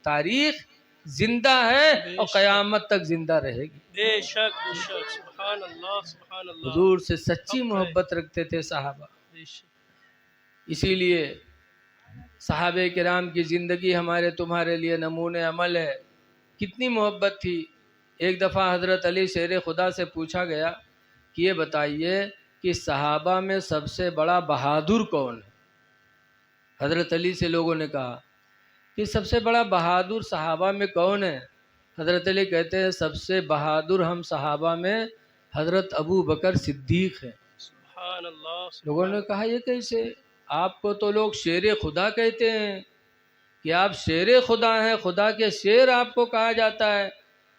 तारीख जिंदा है और क़यामत तक जिंदा रहेगी। बेशक बेशक सुभान अल्लाह सुभान अल्लाह। हुजूर से सच्ची मोहब्बत रखते थे सहाबा, इसीलिए सहाबे किराम की ज़िंदगी हमारे तुम्हारे लिए नमूने अमल है। कितनी मोहब्बत थी। एक दफ़ा हज़रत अली शेर खुदा से पूछा गया कि ये बताइए कि सहाबा में सबसे बड़ा बहादुर कौन है? हज़रत अली से लोगों ने कहा कि सबसे बड़ा बहादुर सहाबा में कौन है? हज़रत अली कहते हैं सबसे बहादुर हम सहाबा में हज़रत अबू बकर सिद्दीक़ हैं। लोगों ने कहा ये कैसे? आपको तो लोग शेर खुदा कहते हैं कि आप शेर खुदा हैं, खुदा के शेर आपको कहा जाता है,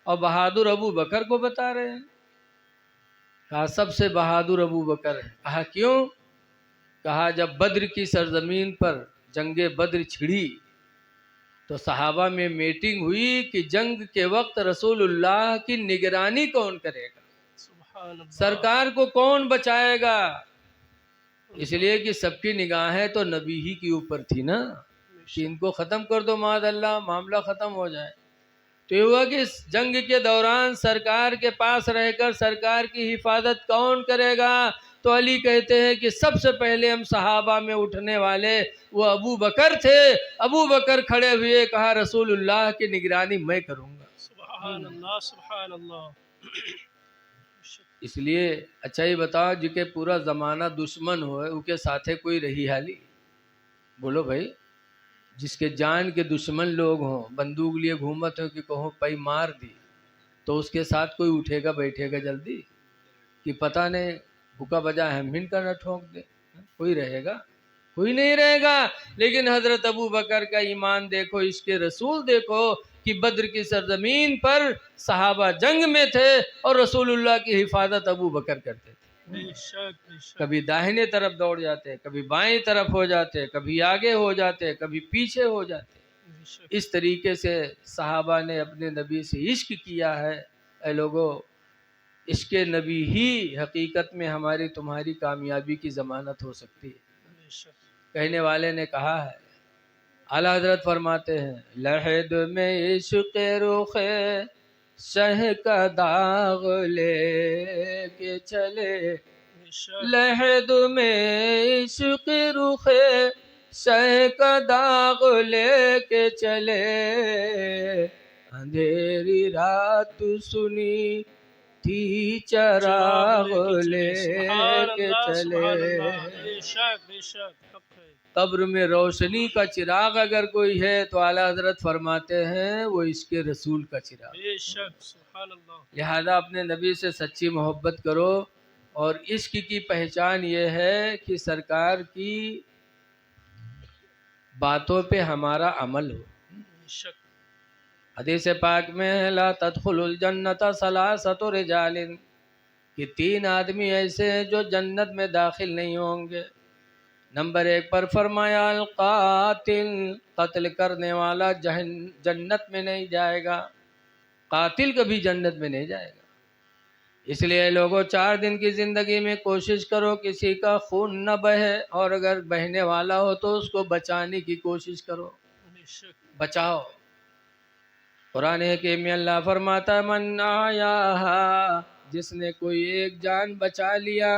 और बहादुर अबू बकर को बता रहे हैं। कहा सबसे बहादुर अबू बकर है। कहा क्यों? कहा जब बद्र की सरजमीन पर जंगे बद्र छिड़ी तो सहाबा में मीटिंग हुई कि जंग के वक्त रसूलुल्लाह की निगरानी कौन करेगा, सरकार को कौन बचाएगा। इसलिए कि सबकी निगाहें तो नबी ही के ऊपर थी ना, कि इनको ख़त्म कर दो माज़अल्लाह, मामला ख़त्म हो जाए। तो ये हुआ कि इस जंग के दौरान सरकार के पास रहकर सरकार की हिफाजत कौन करेगा? तो अली कहते हैं कि सबसे पहले हम सहाबा में उठने वाले वो अबू बकर थे। अबू बकर खड़े हुए कहा रसूलुल्लाह की निगरानी मैं करूँगा। सुभान अल्लाह सुभान अल्लाह। इसलिए अच्छा ही बताओ, जिके पूरा ज़माना दुश्मन हो उनके साथे कोई रही हाली? बोलो भाई, जिसके जान के दुश्मन लोग हों, बंदूक लिए घूमत हो कि कहो पई मार दी, तो उसके साथ कोई उठेगा बैठेगा जल्दी कि पता नहीं भूखा बजा हम हिन का न ठोक दे? कोई रहेगा? कोई नहीं रहेगा। लेकिन हजरत अबू बकर का ईमान देखो, इसके रसूल देखो कि बद्र की सरजमीन पर सहाबा जंग में थे और रसूलुल्लाह की हिफाजत अबू बकर करते थे। बेशक बेशक कभी दाहिने तरफ दौड़ जाते, कभी बाएं तरफ हो जाते, कभी आगे हो जाते, कभी पीछे हो जाते। बेशक इस तरीके से सहाबा ने अपने नबी से इश्क किया है। ऐ लोगों, इश्क नबी ही हकीकत में हमारी तुम्हारी कामयाबी की ज़मानत हो सकती है। बेशक कहने वाले ने कहा है, आला हजरत फरमाते हैं, लहद में इश्क रुखे शह का दाग लेके चले, बेशक लहद में इश्क रुखे शह का दाग लेके चले, अंधेरी रात सुनी थी चराग सुभान लेके अल्लाह चले। सुभान अल्लाह बेशक बेशक हक है कब्र में रोशनी का चिराग अगर कोई है तो आला हजरत फरमाते हैं वो इसके रसूल का चिराग। बेशक सुभान अल्लाह लिहाजा अपने नबी से सच्ची मोहब्बत करो। और इश्क की पहचान ये है कि सरकार की बातों पे हमारा अमल हो। बेशक हदीस पाक में है, ला तदखुलुल जन्नत सलासतु रिजालिन, कि 3 आदमी ऐसे हैं जो जन्नत में दाखिल नहीं होंगे। नंबर 1 पर फरमाया अल कातिल, कत्ल करने वाला जन्नत में नहीं जाएगा। कातिल कभी जन्नत में नहीं जाएगा। इसलिए लोगों, 4 दिन की ज़िंदगी में कोशिश करो किसी का खून न बहे, और अगर बहने वाला हो तो उसको बचाने की कोशिश करो, बेशक बचाओ। कुरान हकीम में अल्लाह फरमाता है, मन आया, जिसने कोई एक जान बचा लिया,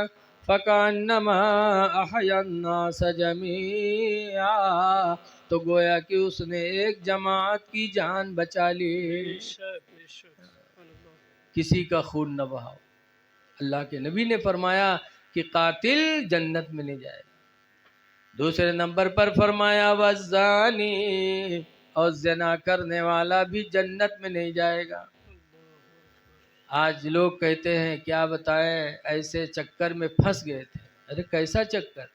फ़कान्नमा अहयन्नास जमीआ, तो गोया कि उसने एक जमात की जान बचा ली। बेशक बेशक सुभान अल्लाह किसी का खून न बहाओ। अल्लाह के नबी ने फरमाया कि कातिल जन्नत में नहीं जाएगा। दूसरे नंबर पर फरमाया वज़ानी, और ज़िना करने वाला भी जन्नत में नहीं जाएगा। आज लोग कहते हैं क्या बताएं, ऐसे चक्कर में फंस गए थे। अरे कैसा चक्कर?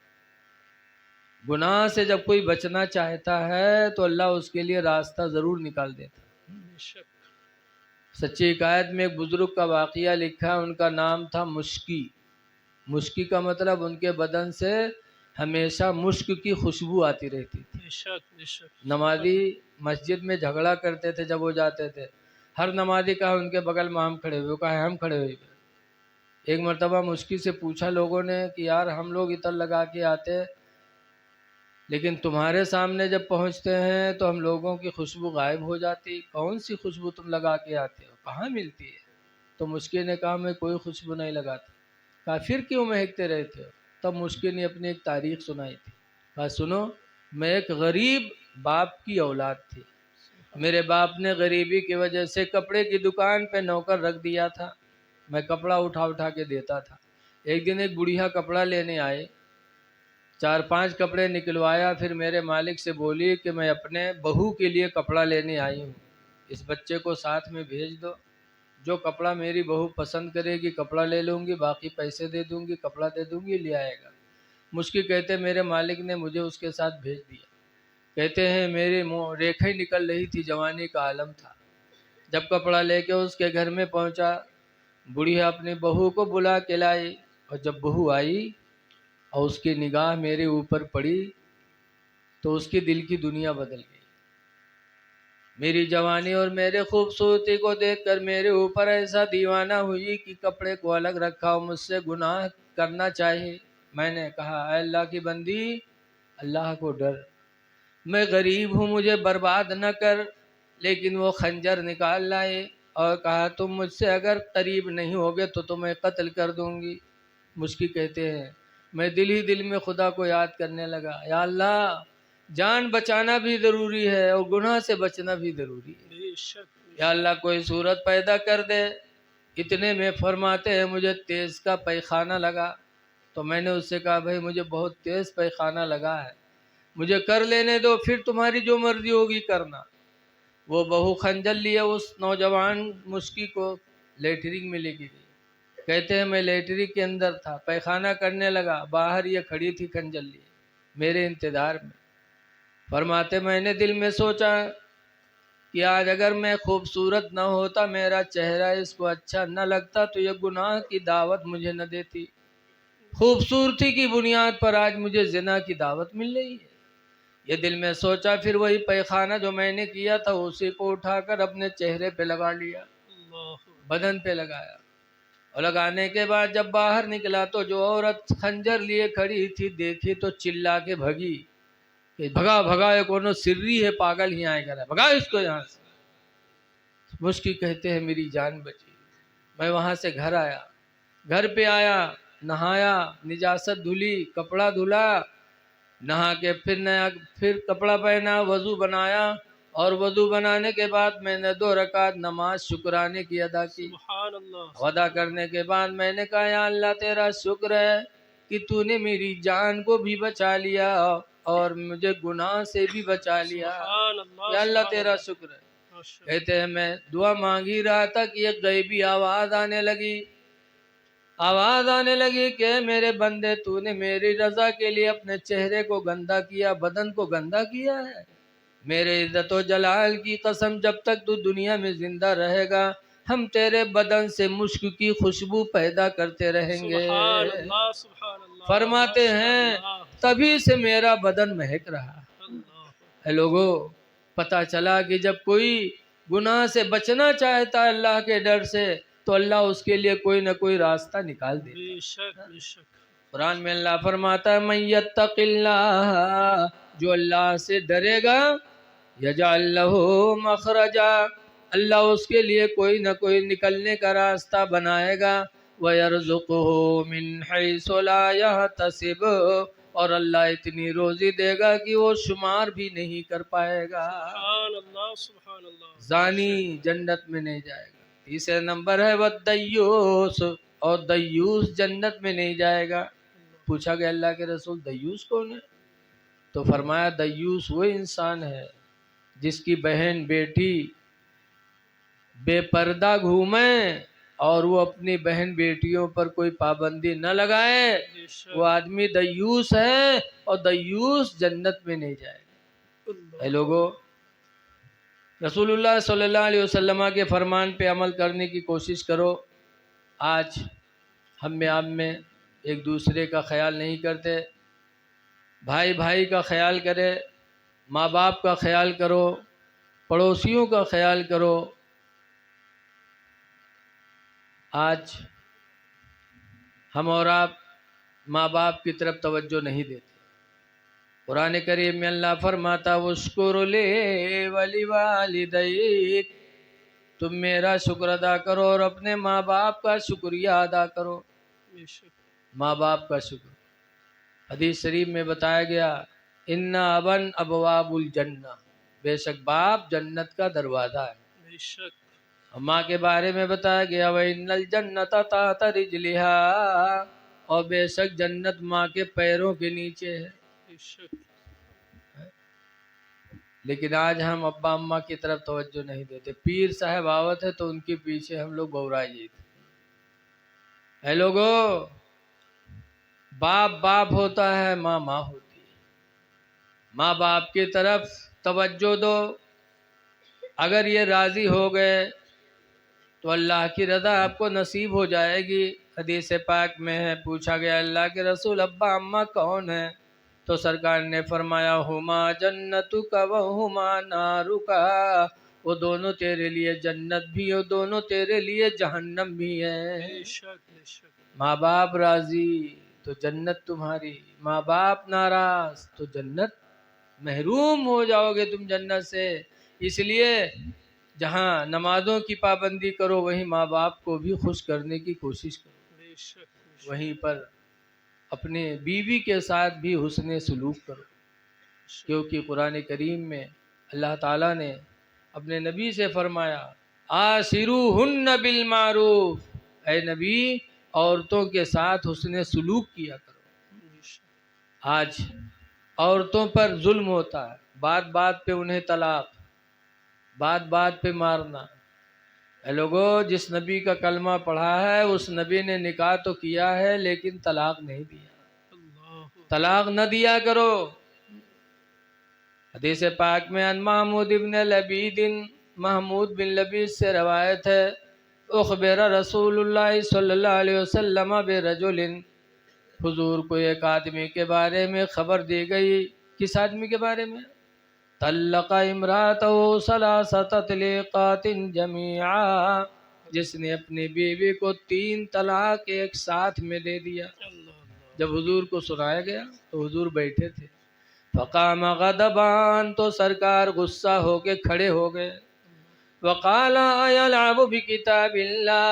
गुनाह से जब कोई बचना चाहता है तो अल्लाह उसके लिए रास्ता ज़रूर निकाल देता। बेशक सच्ची हिकायत में एक बुजुर्ग का वाक़या लिखा, उनका नाम था मुश्की। मुश्की का मतलब उनके बदन से हमेशा मुश्क की खुशबू आती रहती थी। बेशक बेशक नमाजी मस्जिद में झगड़ा करते थे जब वो जाते थे, हर नमाजी कहा उनके बगल में हम खड़े हुए, कहा हम खड़े हुए। एक मरतबा मुश्किल से पूछा लोगों ने कि यार हम लोग इतर लगा के आते, लेकिन तुम्हारे सामने जब पहुंचते हैं तो हम लोगों की खुशबू गायब हो जाती, कौन सी खुशबू तुम लगा के आते हो, कहाँ मिलती है? तो मुश्किल ने कहा मैं कोई खुशबू नहीं लगाता। कहा फिर क्यों महकते रहते हो? तब मुश्किल ने अपनी एक तारीख सुनाई थी। कहा सुनो, मैं एक गरीब बाप की औलाद थी। मेरे बाप ने गरीबी की वजह से कपड़े की दुकान पे नौकर रख दिया था, मैं कपड़ा उठा उठा के देता था। एक दिन एक बुढ़िया कपड़ा लेने आए, 4-5 कपड़े निकलवाया, फिर मेरे मालिक से बोली कि मैं अपने बहू के लिए कपड़ा लेने आई हूँ, इस बच्चे को साथ में भेज दो, जो कपड़ा मेरी बहू पसंद करेगी कपड़ा ले लूँगी, बाकी पैसे दे दूँगी, कपड़ा दे दूँगी, ले आएगा। मुश्किल कहते मेरे मालिक ने मुझे उसके साथ भेज दिया। कहते हैं मेरी रेखा ही निकल रही थी, जवानी का आलम था। जब कपड़ा लेके उसके घर में पहुंचा, बुढ़िया अपनी बहू को बुला के लाई, और जब बहू आई और उसकी निगाह मेरे ऊपर पड़ी तो उसके दिल की दुनिया बदल गई। मेरी जवानी और मेरे खूबसूरती को देखकर मेरे ऊपर ऐसा दीवाना हुई कि कपड़े को अलग रखा और मुझसे गुनाह करना चाहिए। मैंने कहा अल्लाह की बंदी, अल्लाह को डर, मैं गरीब हूँ, मुझे बर्बाद न कर। लेकिन वो खंजर निकाल लाए और कहा तुम मुझसे अगर करीब नहीं होगे तो तुम्हें कत्ल कर दूंगी। मुश्किल कहते हैं मैं दिल ही दिल में खुदा को याद करने लगा, या अल्लाह, जान बचाना भी ज़रूरी है और गुनाह से बचना भी ज़रूरी है। बेशक या अल्लाह कोई सूरत पैदा कर दे। इतने में फरमाते हैं मुझे तेज़ का पैखाना लगा। तो मैंने उससे कहा भाई मुझे बहुत तेज़ पैखाना लगा है। मुझे कर लेने दो, फिर तुम्हारी जो मर्जी होगी करना। वो बहू खंजर लिए उस नौजवान मुस्की को लेटरिन में लेके गई। कहते हैं मैं लेटरिन के अंदर था, पैखाना करने लगा, बाहर ये खड़ी थी खंजर लिए मेरे इंतजार में। फरमाते मैंने दिल में सोचा कि आज अगर मैं खूबसूरत न होता, मेरा चेहरा इसको अच्छा न लगता, तो ये गुनाह की दावत मुझे न देती। खूबसूरती की बुनियाद पर आज मुझे जिना की दावत मिल रही है। ये दिल में सोचा, फिर वही पैखाना जो मैंने किया था उसी को उठाकर अपने चेहरे पे लगा लिया, अल्लाह बदन पे लगाया। और लगाने के बाद जब बाहर निकला तो जो औरत खंजर लिए खड़ी थी देखी तो चिल्ला के भगी कि भगा भगा, ये कोनो सिर्री है, पागल ही आएगा, भगा इसको यहाँ से। मुश्किल कहते हैं मेरी जान बची। मैं वहाँ से घर आया, घर पे आया, नहाया, निजासत धुली, कपड़ा धुला, नहा के फिर कपड़ा पहना, वज़ू बनाया, और वज़ू बनाने के बाद मैंने 2 रकात नमाज शुक्राने की अदा की। सुभान अल्लाह अदा करने के बाद मैंने कहा या अल्लाह तेरा शुक्र है कि तूने मेरी जान को भी बचा लिया और मुझे गुनाह से भी बचा लिया। सुभान अल्लाह या अल्लाह सुभान तेरा अल्लाह। शुक्र है। माशा कहते हैं मैं दुआ मांग ही रहा था कि एक गैबी आवाज आने लगी। आवाज आने लगी कि मेरे बंदे, तूने मेरी रजा के लिए अपने चेहरे को गंदा किया, बदन को गंदा किया है। मेरे इज्जत और जलाल की कसम, जब तक तू दुनिया में जिंदा रहेगा हम तेरे बदन से मुश्क की खुशबू पैदा करते रहेंगे। सुभान अल्लाह सुभान अल्लाह। फरमाते हैं तभी से मेरा बदन महक रहा। अल्लाह है लोगों, पता चला कि जब कोई गुनाह से बचना चाहता है अल्लाह के डर से, तो अल्लाह उसके लिए कोई ना कोई रास्ता निकाल देता है। बेशक बेशक। कुरान में अल्लाह फरमाता है मन यत्तकिल्लाह, जो अल्लाह से डरेगा, यजअल लहू मखरजा, अल्लाह उसके लिए कोई ना कोई निकलने का रास्ता बनाएगा। वयरज़ुक़हु मिन हैसु ला यहतसिब, और अल्लाह इतनी रोजी देगा कि वो शुमार भी नहीं कर पाएगा। सुभान अल्लाह सुभान अल्लाह। जानी जन्नत में नहीं जाएगा। तीसरे नंबर है वह दय्यूस, और दय्यूस जन्नत में नहीं जाएगा। पूछा गया अल्लाह के रसूल दय्यूस कौन है? तो फरमाया दय्यूस वो इंसान है जिसकी बहन बेटी बेपर्दा घूमे और वो अपनी बहन बेटियों पर कोई पाबंदी न लगाए, बेशक। वो आदमी दय्यूस है, और दय्यूस जन्नत में नहीं जाएगा। है लोगों, रसूलुल्लाह सल्लल्लाहु अलैहि वसल्लम के फरमान पे अमल करने की कोशिश करो। आज हम में आप में एक दूसरे का ख्याल नहीं करते। भाई भाई का ख्याल करे, माँ बाप का ख्याल करो, पड़ोसियों का ख्याल करो। आज हम और आप माँ बाप की तरफ तवज्जो नहीं देते। कुरान करीम में अल्लाह फरमाता वश्कुर ले वली वालिदैक, तुम मेरा शुक्र अदा करो और अपने माँ बाप का शुक्रिया अदा करो। बेशक। माँ बाप का शुक्र, हदीस शरीफ में बताया गया इन्ना अबन अबवाबुल जन्ना, बेशक बाप जन्नत का दरवाज़ा है। बेशक। माँ के बारे में बताया गया वह इन्नल जन्नत ताहत रिजलिहा, और बेशक जन्नत माँ के पैरों के नीचे है। बेशक। लेकिन आज हम अब्बा अम्मा की तरफ तवज्जो नहीं देते। पीर साहब आवत है तो उनके पीछे हम लोग बौराइए थे। है लोगों, बाप बाप होता है, माँ माँ होती है। माँ बाप की तरफ तवज्जो दो। अगर ये राज़ी हो गए तो अल्लाह की रज़ा आपको नसीब हो जाएगी। हदीस पाक में है, पूछा गया अल्लाह के रसूल अब्बा अम्मा कौन है? तो सरकार ने फरमाया हुमा जन्नतुका व हुमा नारुका, वो दोनों तेरे लिए जन्नत भी और दोनों तेरे लिए जहन्नम भी है। बेशक बेशक। माँ बाप राजी तो जन्नत तुम्हारी, माँ बाप नाराज तो जन्नत, महरूम हो जाओगे तुम जन्नत से। इसलिए जहाँ नमाजों की पाबंदी करो वहीं माँ बाप को भी खुश करने की कोशिश करो। बेशक बेशक। वहीं पर अपने बीवी के साथ भी हुस्ने सलूक करो, क्योंकि कुरान करीम में अल्लाह ताला ने अपने नबी से फरमाया आशिरूहुन्न बिल मारूफ, ऐ नबी औरतों के साथ हुस्ने सलूक किया करो। बेशक। आज औरतों पर जुल्म होता है, बात बात पे उन्हें तलाक, बात बात पे मारना। ए लोगों, जिस नबी का कलमा पढ़ा है उस नबी ने निकाह तो किया है लेकिन तलाक नहीं दिया। अल्लाह तलाक न दिया करो। हदीस पाक में अन महमूद इब्न लबीदिन, महमूद बिन लबीद से रवायत है, उखबिर रसूलुल्लाह सल्लल्लाहु अलैहि वसल्लम बिरजुलिन, हुजूर को एक आदमी के बारे में खबर दी गई। किस आदमी के बारे में? तल्लका इमरातहु सलासत तलीकातिन जमीआ, जिसने अपनी बीवी को 3 तलाक एक साथ में दे दिया। अल्लाह जब हुजूर को सुनाया गया तो हुजूर बैठे थे। फ़क़ाम गदबान, तो सरकार गुस्सा होके खड़े हो गए। वक़ाल यलअबु बिकिताबिल्लाह,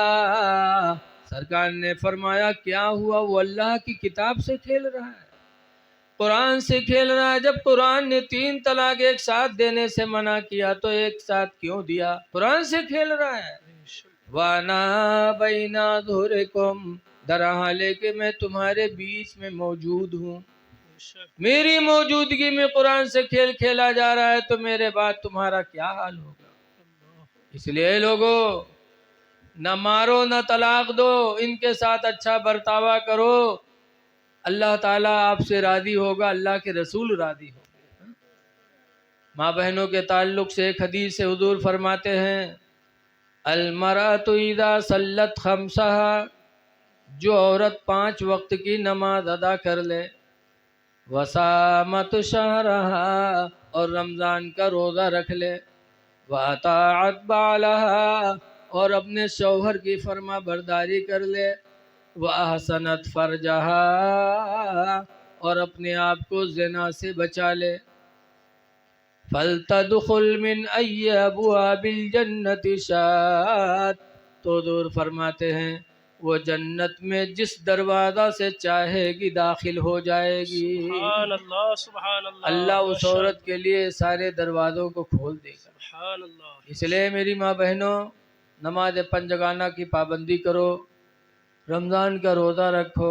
सरकार ने फरमाया क्या हुआ, वो अल्लाह की किताब से खेल रहा है, कुरान से खेल रहा है। जब कुरान ने 3 तलाक एक साथ देने से मना किया तो एक साथ क्यों दिया? कुरान से खेल रहा है। बेशक वाना बैना ज़ुहरिकुम, दरा हाले कि मैं तुम्हारे बीच में मौजूद हूँ। बेशक मेरी मौजूदगी में कुरान से खेल खेला जा रहा है तो मेरे बाद तुम्हारा क्या हाल होगा? अल्लाह इसलिए लोगों, न मारो न तलाक दो, इनके साथ अच्छा बर्तावा करो, अल्लाह ताला आपसे राजी होगा, अल्लाह के रसूल राजी होंगे। माँ बहनों के ताल्लुक से एक हदीस से हुजूर फरमाते हैं, अलमरातु इदा सल्लत खमसहा, जो औरत 5 वक्त की नमाज अदा कर ले, वसामत शहरहा, और रमज़ान का रोज़ा रख ले, वअताअत बालहा, और अपने शौहर की फर्मा बरदारी कर ले, वअहसनत फरजहा, और अपने आप को ज़िना से बचा ले, फलतदखुल मिन अय्यि अबवाबिल जन्नति शात, तो दूर फरमाते हैं वो जन्नत में जिस दरवाज़ा से चाहेगी दाखिल हो जाएगी। सुभान अल्लाह सुभान अल्लाह अल्लाह उस औरत के लिए सारे दरवाज़ों को खोल देगा। सुभान अल्लाह इसलिए मेरी माँ बहनों, नमाज पंजगाना की पाबंदी करो, रमज़ान का रोज़ा रखो,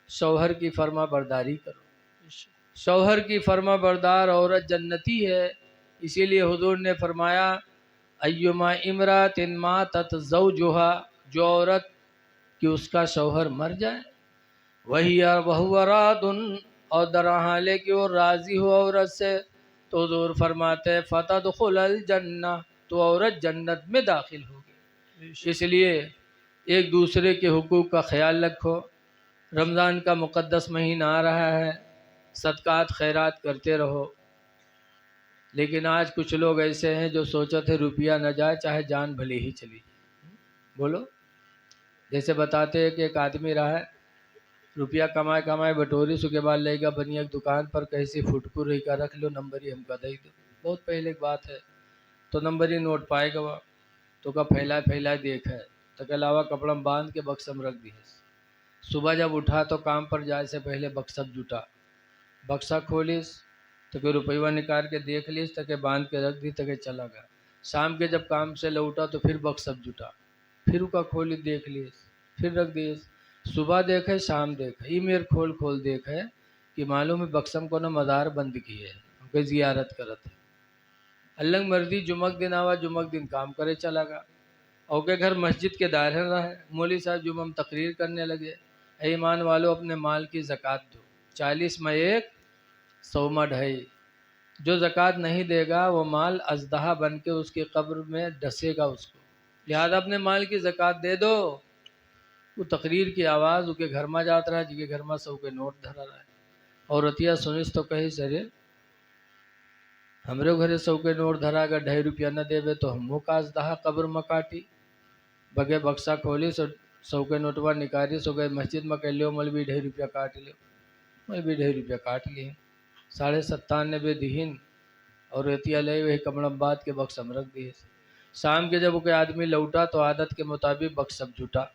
शौहर की फर्मा बरदारी करो। बेशक शौहर की फर्मा बरदार औरत जन्नती है। इसीलिए हुजूर ने फरमाया, अय्युमा इमरातिन मातत ज़ौजुहा, जो औरत कि उसका शौहर मर जाए, वही वहुवा रादुन, और दरहाले कि वो राज़ी हो औरत से, तो हुजूर फरमाते फतदखुलल जन्ना, तो औरत जन्नत में दाखिल होगी। बेशक इसलिए एक दूसरे के हुकूक का ख्याल रखो। रमज़ान का मुक़द्दस महीना आ रहा है, सदक़ात खैरात करते रहो। लेकिन आज कुछ लोग ऐसे हैं जो सोचते रुपया न जाए चाहे जान भले ही चली जाए। बोलो, जैसे बताते हैं कि एक आदमी रहा है, रुपया कमाए कमाए बटोरी, उसके बाद लेगा बनिया की दुकान पर कैसे फुटकू रही का रख लो, नंबर ही हमका दे दो। बहुत पहले की बात है, तो नंबर ही नोट पाएगा वह, तो का फैलाए फैलाए देखा है, तो के अलावा कपड़ा में बांध के बक्सम रख दिए। सुबह जब उठा तो काम पर जाए से पहले बक्सा जुटा, बक्सा खोलिस तो कोई रुपया निकाल के देख लीस, तके बांध के रख दी, तके चला गया। शाम के जब काम से लौटा तो फिर बक्सा जुटा, फिर उसका खोली देख लीस, फिर रख दिए। सुबह देखे शाम देखे, ई मेर खोल खोल देखे कि मालूम है बक्सम को ना मज़ार बंद किए है, उनके जियारत करत है। अल्लाह मर्जी जुमक दिन आवा, जुमक दिन काम करे चला गया। और के घर मस्जिद के दायरे रहे, मौली साहब जुम्मम तकरीर करने लगे, ऐ ईमान वालों अपने माल की ज़कात दो, 40 में 1, 100 में 2.5। जो ज़कात नहीं देगा वो माल अजदहा बन के उसकी कब्र में डसेगा उसको, लिहाजा अपने माल की ज़कात दे दो। वो तकरीर की आवाज़ उसके घर में जात रहा, जिसके घर में 100 के नोट धरा रहा है। और रतिया सुनिस तो कही, सरे हमरे घरे 100 के नोट धरा, अगर 2.5 रुपया न देवे तो हमो का अजदहा कब्र में काटी। बगे बक्सा खोली, 100 के नोटवा निकाली, सो गए मस्जिद में कह लियो मल भी 2.5 रुपया काट लियो, मल भी 2.5 रुपया काट लिए, 97.5 दीहिन, और रेतिया ले वही कमड़बाद के बक्सम रख दिए। शाम के जब वो आदमी लौटा तो आदत के मुताबिक बक्सम जुटा,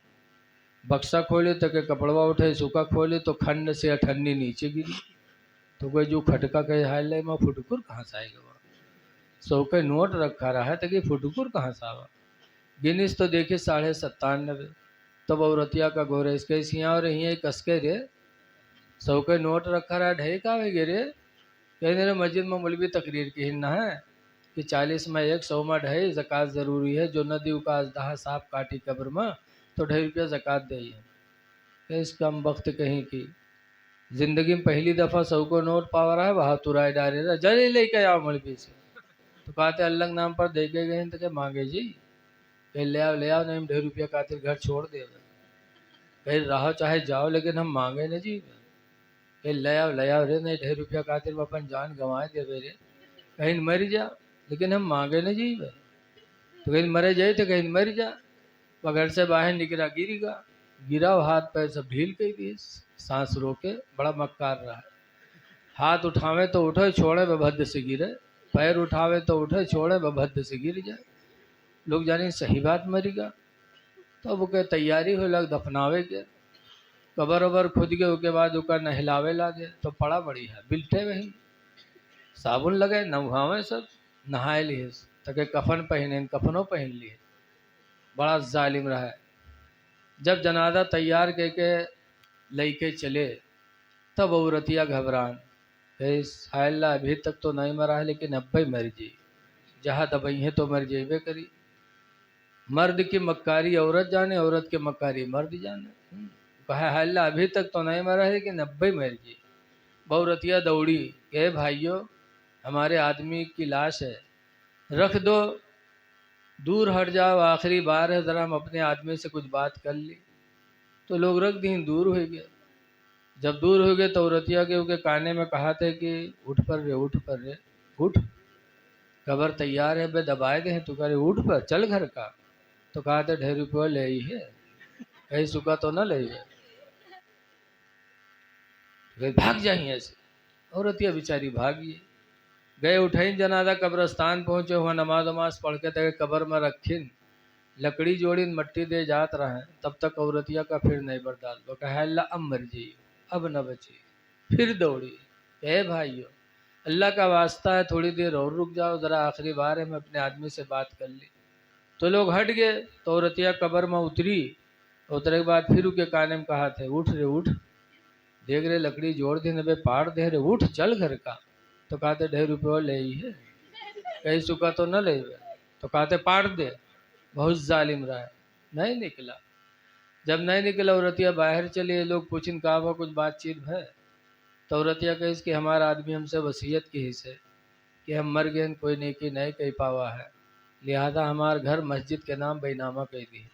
बक्सा खोले तो के कपड़वा उठे, सूखा खोले तो खंड से अठन्नी नीचे गिरी। तो कोई जो खटका कहे हाल ले मैं फुटकुर कहाँ से आएगा, 100 के नोट रखा रहा है तो कि फुटकुर कहाँ से आवा। गिनीस तो देखे 97.5। तब औरतिया का गोरे इसके सिया और यहीं कसके रे 100 के नोट रखा रहा, ढे का गे रे, कहने रहे मस्जिद में मौलवी तकरीर की हिन्ना है कि 40 में 1 100 में ढाई ज़कात ज़रूरी है, जो नदी का अजदहा सांप काटी कब्र में तो 2.5 रुपया ज़कात दे है। इस कम वक्त कहीं की जिंदगी में पहली दफ़ा सौ को नोट पावर है, वहाँ तुराई डाले रहा जले लेके आओ मौलवी से। तो कहते अल्लाह के नाम पर दे के गए तो क्या मांगे जी, कहीं ले आओ नहीं 2.5 रुपया खातिर घर छोड़ दे, कहीं रहो चाहे जाओ लेकिन हम मांगे न जी। कहीं ले आओ रे नहीं 2.5 रुपया खातिर अपन जान गंवाए दे रे, कहीं मर जा लेकिन हम मांगे न जी। तो कहीं मरे जाए तो कहीं मर जा, घर से बाहर निकला गिरा हाथ पैर सब ढील के दिए, सांस रोके, बड़ा मक्कार रहा। हाथ उठावे तो उठे, छोड़े बभद्र से गिरे, पैर उठावे तो उठे, छोड़े बभद्र से गिर जाए। लोग जाने सही बात मरीगा। तो वो के तैयारी हो लग दफनावे के, कबर वबर खुद के उसके बाद उका नहलावे लागे तो पड़ा बड़ी है बिल्टे वही, साबुन लगे नहावे सब, नहाए लिए तके कफन पहने, कफनों पहन लिए, बड़ा जालिम रहा है। जब जनाजा तैयार करके लेके चले तब औरतिया घबरान, अल्लाह अभी तक तो नहीं मरा है लेकिन अब भी मर जी, जहाँ दबई है तो मर जेबे करी। मर्द की मक्कारी औरत जाने, औरत के मक्कारी मर्द जाने। कहा अल्लाह अभी तक तो नहीं मरा है लेकिन अब भी मर जी। बहुरतिया दौड़ी, कहे भाइयों हमारे आदमी की लाश है, रख दो, दूर हट जाओ, आखिरी बार है, ज़रा हम अपने आदमी से कुछ बात कर ली। तो लोग रख दी, दूर हो गए। जब दूर हो गए तो औरतिया के उनके काने में कहा थे कि उठ पर रे, उठ पर रे, उठ, कबर तैयार है, बे दबाए दे, तू कह रहे उठ पर चल घर का। तो कहा थे 2.5 रुपया ले ही है, कहीं सुखा तो न ले, भाग जाइए ऐसे। औरतिया बेचारी भागी गए, उठाई जनाजा, कब्रस्तान पहुँचे, हुआ नमाज वमाज पढ़ के तक कब्र में रखिन, लकड़ी जोड़ी मट्टी दे जात रहे। तब तक औरतिया का फिर नहीं बर्दाश्त, वो कहा अल्लाह अब मर जी, अब न बची। फिर दौड़ी, कहे भाइयों अल्लाह का वास्ता है थोड़ी देर और रुक जाओ, ज़रा आखिरी बार है, मैं अपने आदमी से बात कर ली। तो लोग हट गए। तो औरतिया कब्र में उतरी, उतरे के बाद फिर उसके काने में कहा थे उठ रे उठ, देख रहे लकड़ी जोड़ दे नबे पाड़ दे रहे, उठ चल घर का। तो कहते 2.5 रुपया ले ही है, कहीं सुखा तो न ले। तो कहते पाड़ दे, बहुत जालिम रहा है, नहीं निकला। जब नहीं निकला औरतिया बाहर चली, लोग पूछिन कहा हुआ कुछ बातचीत है। तो औरतिया कही कि हमारा आदमी हमसे वसीयत की हिस्से कि हम मर गए कोई नेकी नहीं कही पावा है, लिहाजा हमार घर मस्जिद के नाम बेनामा कह दी।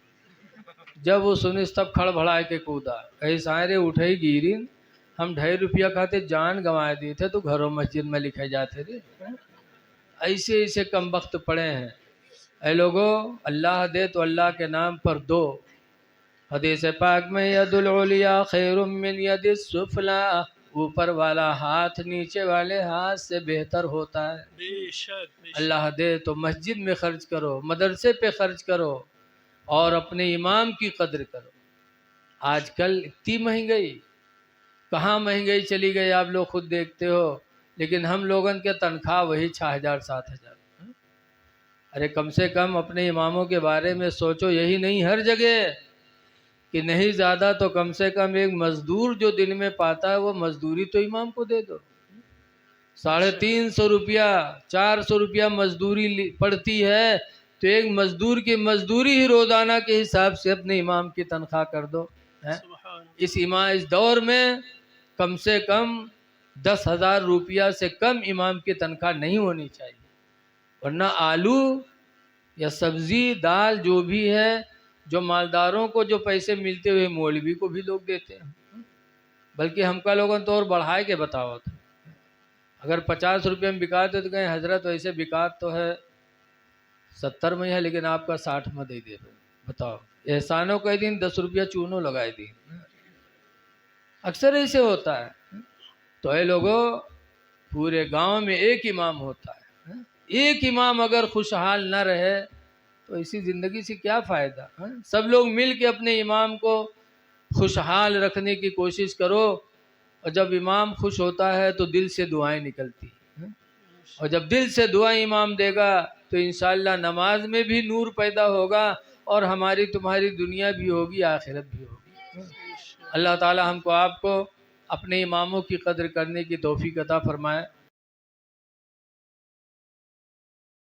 जब वो सुनी तब खड़बड़ाए के कूदा, कहीं सारे उठे ही गिरीन, हम 2.5 रुपया खाते जान गंवाए दिए थे, तो घरों मस्जिद में लिखे जाते थे। ऐसे ऐसे कम वक्त पड़े हैं। ऐ लोगो अल्लाह दे तो अल्लाह के नाम पर दो। हदीस पाक में यदुल उलिया खैरुम मिन यदिस सुफला, ऊपर वाला हाथ नीचे वाले हाथ से बेहतर होता है। बेशक अल्लाह दे तो मस्जिद में खर्च करो, मदरसे पे खर्च करो और अपने इमाम की कदर करो। आजकल इतनी महंगाई, कहाँ महंगाई चली गई आप लोग खुद देखते हो, लेकिन हम लोगन के तनख्वाह वही 6,000 7,000। अरे कम से कम अपने इमामों के बारे में सोचो, यही नहीं हर जगह कि नहीं ज़्यादा तो कम से कम एक मजदूर जो दिन में पाता है वो मजदूरी तो इमाम को दे दो। 350 रुपया 400 रुपया मजदूरी पड़ती है, तो एक मजदूर की मजदूरी ही रोज़ाना के हिसाब से अपने इमाम की तनख्वाह कर दो। है इस दौर में कम से कम 10,000 रुपया से कम इमाम की तनख्वाह नहीं होनी चाहिए, वरना आलू या सब्जी दाल जो भी है, जो मालदारों को जो पैसे मिलते हुए मौलवी को भी लोग देते हैं, बल्कि हमका लोगों तो और बढ़ाए के बताओ। तो अगर 50 रुपये में बिकाते तो कहें हजरत वैसे बिकात तो है 70 में है, लेकिन आपका 60 में दे दे, बताओ। एहसानों कई दिन 10 रुपया चूनो लगाए दी, अक्सर ऐसे होता है। तो ये लोगों पूरे गांव में एक इमाम होता है, एक इमाम अगर खुशहाल न रहे तो इसी ज़िंदगी से क्या फ़ायदा। सब लोग मिल के अपने इमाम को खुशहाल रखने की कोशिश करो, और जब इमाम खुश होता है तो दिल से दुआएं निकलती हैं, और जब दिल से दुआएं इमाम देगा तो इंशाअल्लाह नमाज में भी नूर पैदा होगा, और हमारी तुम्हारी दुनिया भी होगी आखिरत भी होगी। अल्लाह ताला हमको आपको अपने इमामों की कदर करने की तौफीक अता फरमाए।